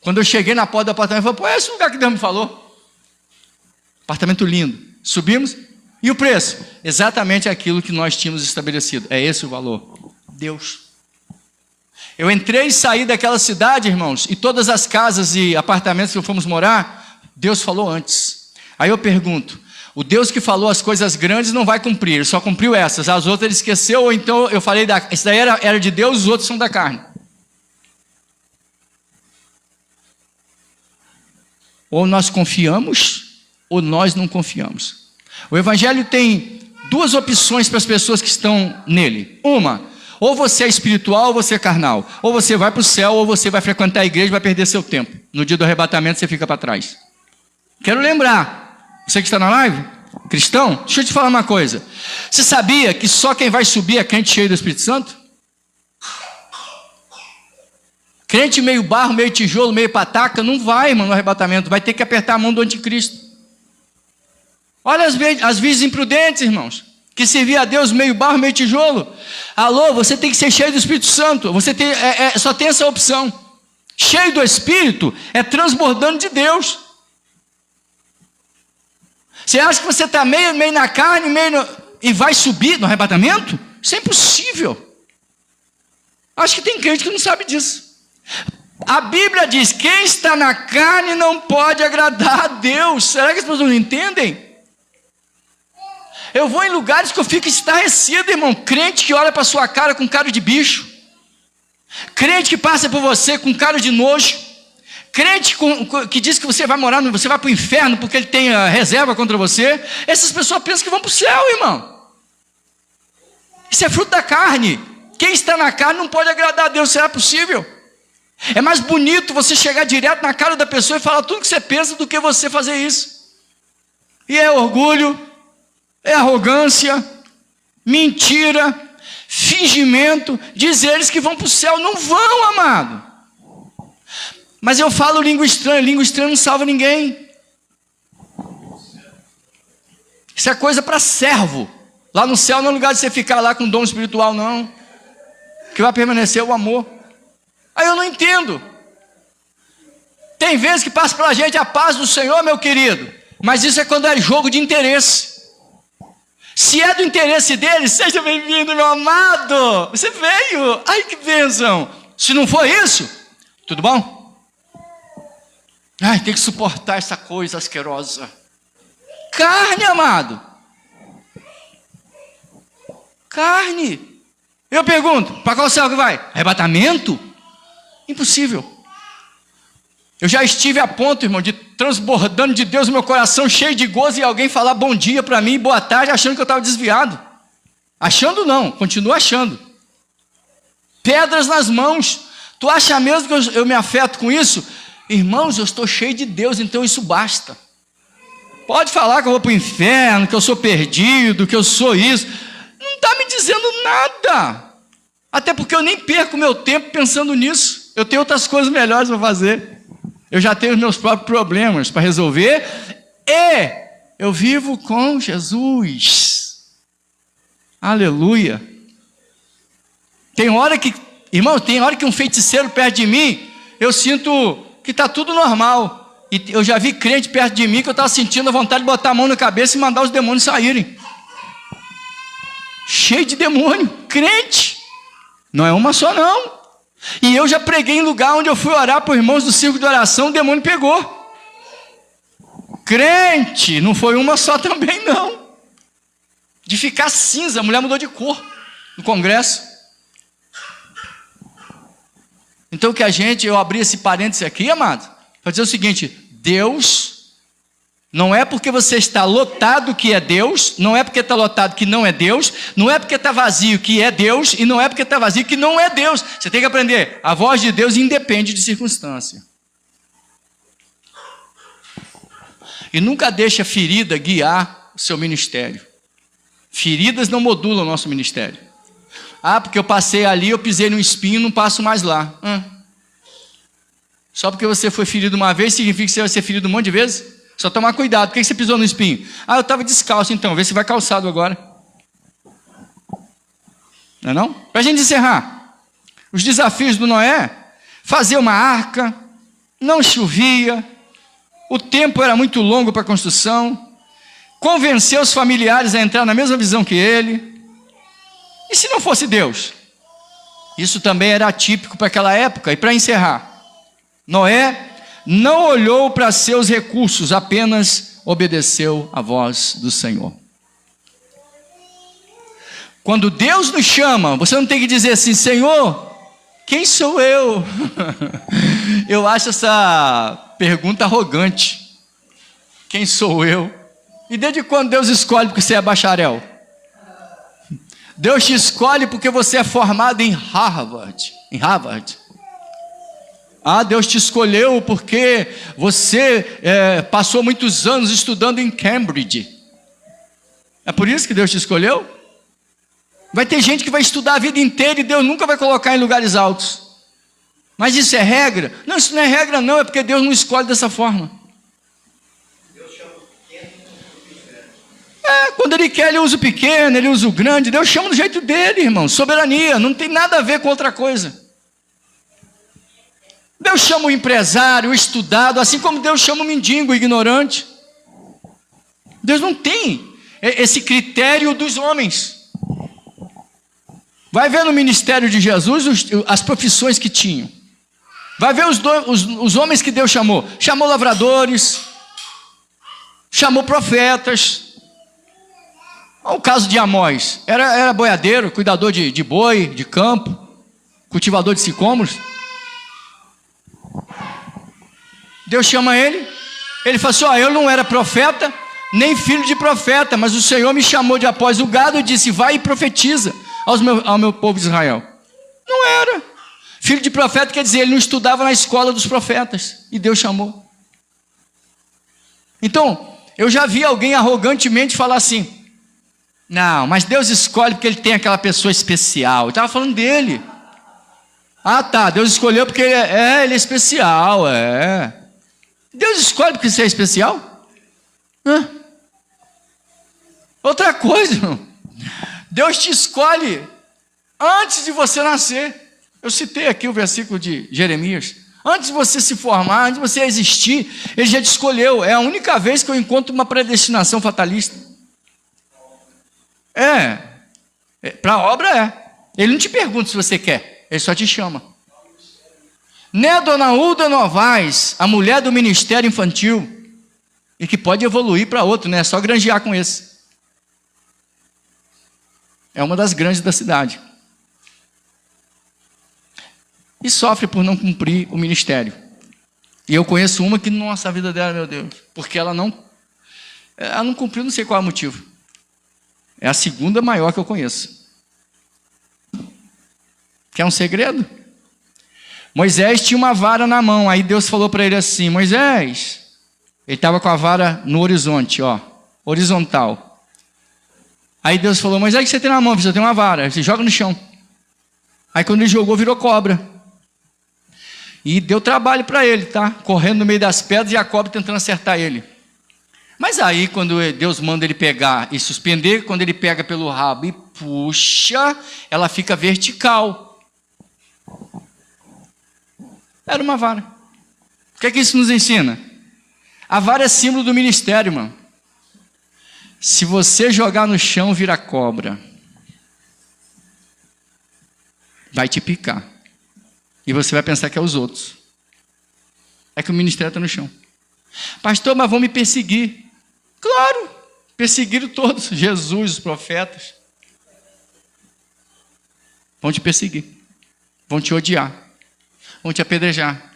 Quando eu cheguei na porta do apartamento, eu falei, pô, é esse lugar que Deus me falou. Apartamento lindo. Subimos. E o preço? Exatamente aquilo que nós tínhamos estabelecido. É esse o valor. Deus. Eu entrei e saí daquela cidade, irmãos, e todas as casas e apartamentos que fomos morar, Deus falou antes. Aí eu pergunto, o Deus que falou as coisas grandes não vai cumprir, ele só cumpriu essas, as outras ele esqueceu, ou então eu falei, isso daí era de Deus, os outros são da carne. Ou nós confiamos, ou nós não confiamos. O Evangelho tem 2 opções para as pessoas que estão nele. Uma, Ou você é espiritual ou você é carnal. Ou você vai para o céu ou você vai frequentar a igreja e vai perder seu tempo. No dia do arrebatamento você fica para trás. Quero lembrar, você que está na live, cristão, deixa eu te falar uma coisa. Você sabia que só quem vai subir é crente cheio do Espírito Santo? Crente meio barro, meio tijolo, meio pataca, não vai, irmão, no arrebatamento. Vai ter que apertar a mão do anticristo. Olha as vezes imprudentes, irmãos, que servia a Deus meio barro, meio tijolo. Alô, você tem que ser cheio do Espírito Santo. Você tem, só tem essa opção. Cheio do Espírito é transbordando de Deus. Você acha que você está meio na carne, e vai subir no arrebatamento? Isso é impossível. Acho que tem crente que não sabe disso. A Bíblia diz, quem está na carne não pode agradar a Deus. Será que as pessoas não entendem? Eu vou em lugares que eu fico estarrecido, irmão. Crente que olha para sua cara com cara de bicho. Crente que passa por você com cara de nojo. Crente que diz que você vai você vai para o inferno porque ele tem a reserva contra você. Essas pessoas pensam que vão para o céu, irmão. Isso é fruto da carne. Quem está na carne não pode agradar a Deus. Será possível? É mais bonito você chegar direto na cara da pessoa e falar tudo que você pensa do que você fazer isso. E é orgulho, é arrogância, mentira, fingimento. Diz eles que vão para o céu. Não vão, amado. Mas eu falo língua estranha não salva ninguém. Isso é coisa para servo. Lá no céu não é lugar de você ficar lá com dom espiritual, não. Que vai permanecer o amor. Aí eu não entendo. Tem vezes que passa pela gente a paz do Senhor, meu querido. Mas isso é quando é jogo de interesse. Se é do interesse dele, seja bem-vindo, meu amado. Você veio. Ai, que bênção. Se não for isso, tudo bom? Ai, tem que suportar essa coisa asquerosa. Carne, amado. Carne. Eu pergunto, para qual céu que vai? Arrebatamento? Impossível. Eu já estive a ponto, irmão, de transbordando de Deus no meu coração, cheio de gozo, e alguém falar bom dia para mim, boa tarde, achando que eu estava desviado. Achando não, continua achando. Pedras nas mãos. Tu acha mesmo que eu me afeto com isso? Irmãos, eu estou cheio de Deus, então isso basta. Pode falar que eu vou para o inferno, que eu sou perdido, que eu sou isso. Não está me dizendo nada. Até porque eu nem perco meu tempo pensando nisso. Eu tenho outras coisas melhores para fazer. Eu já tenho os meus próprios problemas para resolver. E eu vivo com Jesus. Aleluia. Tem hora que, irmão, um feiticeiro perto de mim, eu sinto que está tudo normal. E eu já vi crente perto de mim que eu estava sentindo a vontade de botar a mão na cabeça e mandar os demônios saírem. Cheio de demônio. Crente. Não é uma só, não. E eu já preguei em lugar onde eu fui orar para os irmãos do círculo de oração, o demônio pegou. Crente, não foi uma só também, não. De ficar cinza, a mulher mudou de cor no congresso. Então que eu abri esse parêntese aqui, amado, para dizer o seguinte: Deus, não é porque você está lotado que é Deus, não é porque está lotado que não é Deus, não é porque está vazio que é Deus, e não é porque está vazio que não é Deus. Você tem que aprender, a voz de Deus independe de circunstância. E nunca deixe a ferida guiar o seu ministério. Feridas não modulam o nosso ministério. Ah, porque eu passei ali, eu pisei no espinho, não passo mais lá. Só porque você foi ferido uma vez, significa que você vai ser ferido um monte de vezes? Só tomar cuidado. Por que você pisou no espinho? Ah, eu estava descalço, então. Vê se vai calçado agora. Não é não? Para a gente encerrar. Os desafios do Noé. Fazer uma arca. Não chovia. O tempo era muito longo para a construção. Convencer os familiares a entrar na mesma visão que ele. E se não fosse Deus? Isso também era atípico para aquela época. E para encerrar. Noé não olhou para seus recursos, apenas obedeceu à voz do Senhor. Quando Deus nos chama, você não tem que dizer assim: Senhor, quem sou eu? Eu acho essa pergunta arrogante. Quem sou eu? E desde quando Deus escolhe porque você é bacharel? Deus te escolhe porque você é formado em Harvard. Deus te escolheu porque você passou muitos anos estudando em Cambridge. É por isso que Deus te escolheu? Vai ter gente que vai estudar a vida inteira e Deus nunca vai colocar em lugares altos. Mas isso é regra? Não, isso não é regra não, é porque Deus não escolhe dessa forma. Quando Ele quer, Ele usa o pequeno, Ele usa o grande. Deus chama do jeito dele, irmão. Soberania, não tem nada a ver com outra coisa. Deus chama o empresário, o estudado, assim como Deus chama o mendigo, o ignorante. Deus não tem esse critério dos homens. Vai ver no ministério de Jesus as profissões que tinham. Vai ver os homens que Deus chamou. Chamou lavradores, chamou profetas. Olha o caso de Amós. Era boiadeiro, cuidador de boi, de campo, cultivador de sicômoros. Deus chama ele. Ele fala assim: eu não era profeta, nem filho de profeta, mas o Senhor me chamou de após o gado e disse: vai e profetiza ao meu povo de Israel. Não era. Filho de profeta quer dizer, ele não estudava na escola dos profetas, e Deus chamou. Então, eu já vi alguém arrogantemente falar assim: não, mas Deus escolhe porque Ele tem aquela pessoa especial. Eu estava falando dele. Deus escolheu porque ele é especial, Deus escolhe porque você é especial? Outra coisa, irmão. Deus te escolhe antes de você nascer. Eu citei aqui o versículo de Jeremias. Antes de você se formar, antes de você existir, Ele já te escolheu. É a única vez que eu encontro uma predestinação fatalista. Para a obra Ele não te pergunta se você quer, Ele só te chama. Né, dona Uda Novaes, a mulher do ministério infantil, e que pode evoluir para outro, né? É só granjear com esse. É uma das grandes da cidade. E sofre por não cumprir o ministério. E eu conheço uma que, nossa, a vida dela, meu Deus, porque ela não cumpriu, não sei qual é o motivo. É a segunda maior que eu conheço. Quer um segredo? Moisés tinha uma vara na mão. Aí Deus falou para ele assim: Moisés, ele estava com a vara no horizonte, horizontal. Aí Deus falou: Moisés, o que você tem na mão? Você tem uma vara. Você joga no chão. Aí quando ele jogou, virou cobra. E deu trabalho para ele, tá? Correndo no meio das pedras e a cobra tentando acertar ele. Mas aí, quando Deus manda ele pegar e suspender, quando ele pega pelo rabo e puxa, ela fica vertical. Era uma vara. O que é que isso nos ensina? A vara é símbolo do ministério, irmão. Se você jogar no chão, vira cobra. Vai te picar. E você vai pensar que é os outros. É que o ministério está no chão. Pastor, mas vão me perseguir. Claro, perseguiram todos. Jesus, os profetas. Vão te perseguir. Vão te odiar. Vão te apedrejar.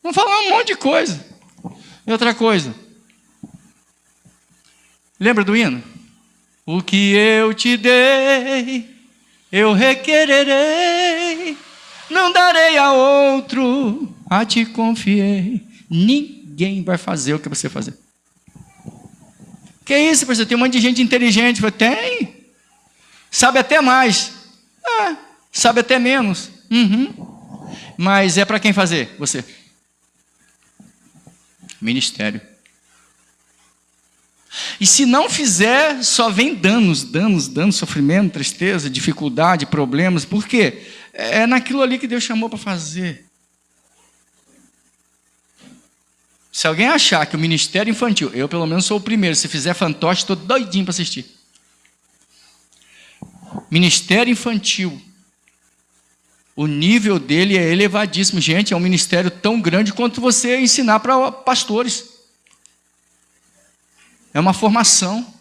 Vão falar um monte de coisa. E outra coisa. Lembra do hino? O que eu te dei, eu requererei. Não darei a outro, a ti confiei. Ninguém vai fazer o que você fazer. Que isso, professor? Tem um monte de gente inteligente. Tem. Sabe até mais. Sabe até menos. Mas é para quem fazer? Você. Ministério. E se não fizer, só vem danos, sofrimento, tristeza, dificuldade, problemas. Por quê? É naquilo ali que Deus chamou para fazer. Se alguém achar que o ministério infantil, eu pelo menos sou o primeiro, se fizer fantoche, estou doidinho para assistir. Ministério infantil, o nível dele é elevadíssimo. Gente, é um ministério tão grande quanto você ensinar para pastores. É uma formação.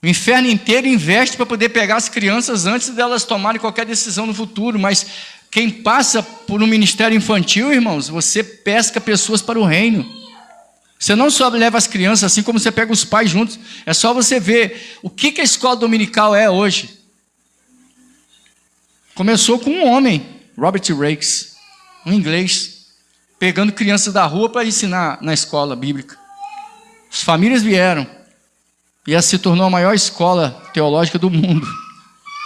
O inferno inteiro investe para poder pegar as crianças antes delas tomarem qualquer decisão no futuro. Mas quem passa por um ministério infantil, irmãos, você pesca pessoas para o reino. Você não só leva as crianças, assim como você pega os pais juntos. É só você ver o que a escola dominical é hoje. Começou com um homem, Robert Rakes, um inglês, pegando crianças da rua para ensinar na escola bíblica. As famílias vieram. E essa se tornou a maior escola teológica do mundo.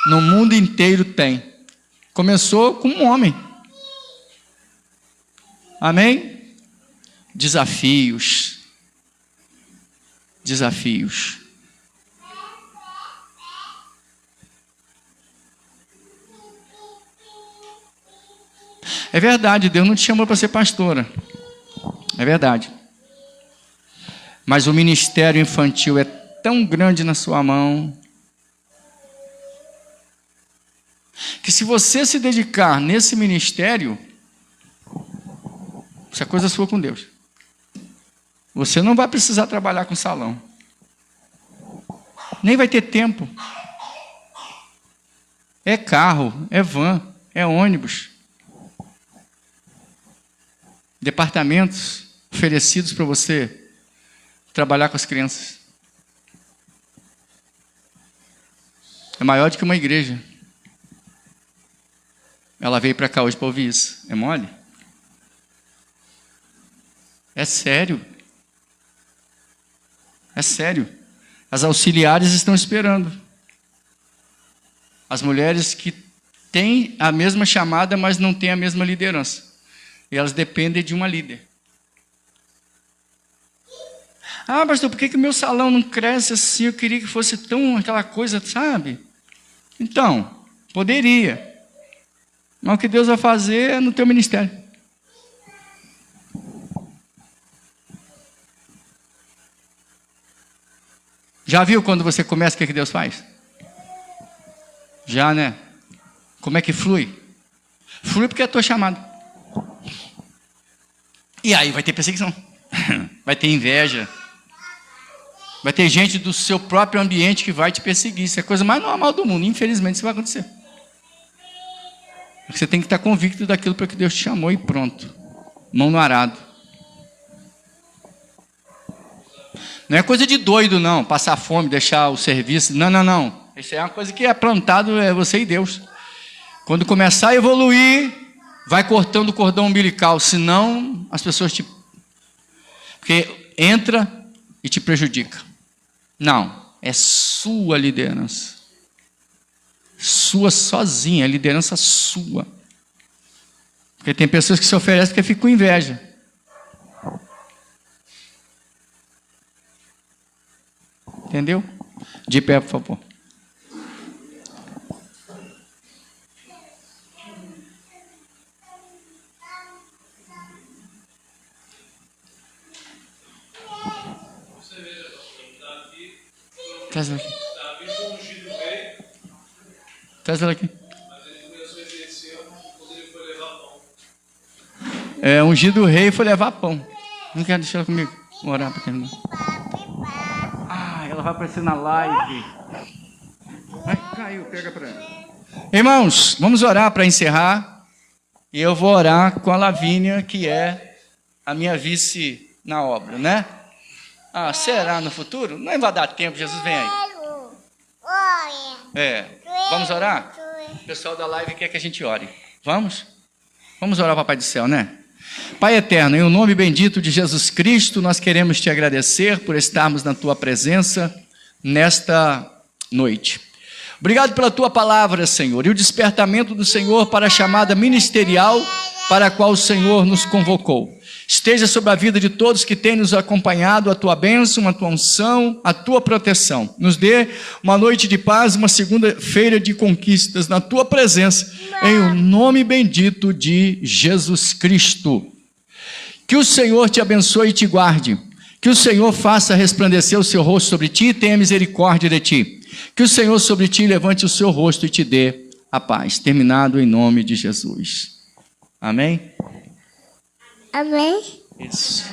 No mundo inteiro tem. Começou com um homem. Amém? Desafios. Desafios. É verdade, Deus não te chamou para ser pastora. É verdade. Mas o ministério infantil é tão grande na sua mão que se você se dedicar nesse ministério, isso é coisa sua com Deus. Você não vai precisar trabalhar com salão. Nem vai ter tempo. É carro, é van, é ônibus. Departamentos oferecidos para você trabalhar com as crianças. É maior do que uma igreja. Ela veio para cá hoje para ouvir isso. É mole? É sério. É sério. As auxiliares estão esperando. As mulheres que têm a mesma chamada, mas não têm a mesma liderança. E elas dependem de uma líder. Ah, pastor, por que o meu salão não cresce assim? Eu queria que fosse tão aquela coisa, sabe? Então, poderia. Mas o que Deus vai fazer é no teu ministério. Já viu quando você começa o que Deus faz? Já, né? Como é que flui? Flui porque é a tua chamada. E aí vai ter perseguição. Vai ter inveja. Vai ter gente do seu próprio ambiente que vai te perseguir. Isso é a coisa mais normal do mundo. Infelizmente, isso vai acontecer. Você tem que estar convicto daquilo para que Deus te chamou e pronto. Mão no arado. Não é coisa de doido, não. Passar fome, deixar o serviço. Não, não, não. Isso é uma coisa que é plantado, é você e Deus. Quando começar a evoluir, vai cortando o cordão umbilical. Senão, as pessoas te... Porque entra e te prejudica. Não. É sua liderança. Sua sozinha. É liderança sua. Porque tem pessoas que se oferecem porque ficam com inveja. Entendeu? De pé, por favor. Traz ela aqui. Traz ela aqui. É, ungido o rei foi levar pão. Não quero deixar ela comigo. Vou orar para terminar. Ela vai aparecer na live. Ai, caiu, pega para ela. Irmãos, vamos orar para encerrar. E eu vou orar com a Lavínia, que é a minha vice na obra, né? Ah, será no futuro? Não vai dar tempo, Jesus vem aí. Vamos orar? O pessoal da live quer que a gente ore. Vamos? Vamos orar, Papai do Céu, né? Pai eterno, em o nome bendito de Jesus Cristo, nós queremos te agradecer por estarmos na tua presença nesta noite. Obrigado pela tua palavra, Senhor, e o despertamento do Senhor para a chamada ministerial para a qual o Senhor nos convocou. Esteja sobre a vida de todos que têm nos acompanhado, a tua bênção, a tua unção, a tua proteção. Nos dê uma noite de paz, uma segunda-feira de conquistas na tua presença, em o nome bendito de Jesus Cristo. Que o Senhor te abençoe e te guarde. Que o Senhor faça resplandecer o seu rosto sobre ti e tenha misericórdia de ti. Que o Senhor sobre ti levante o seu rosto e te dê a paz. Terminado em nome de Jesus. Amém? Amém. Isso.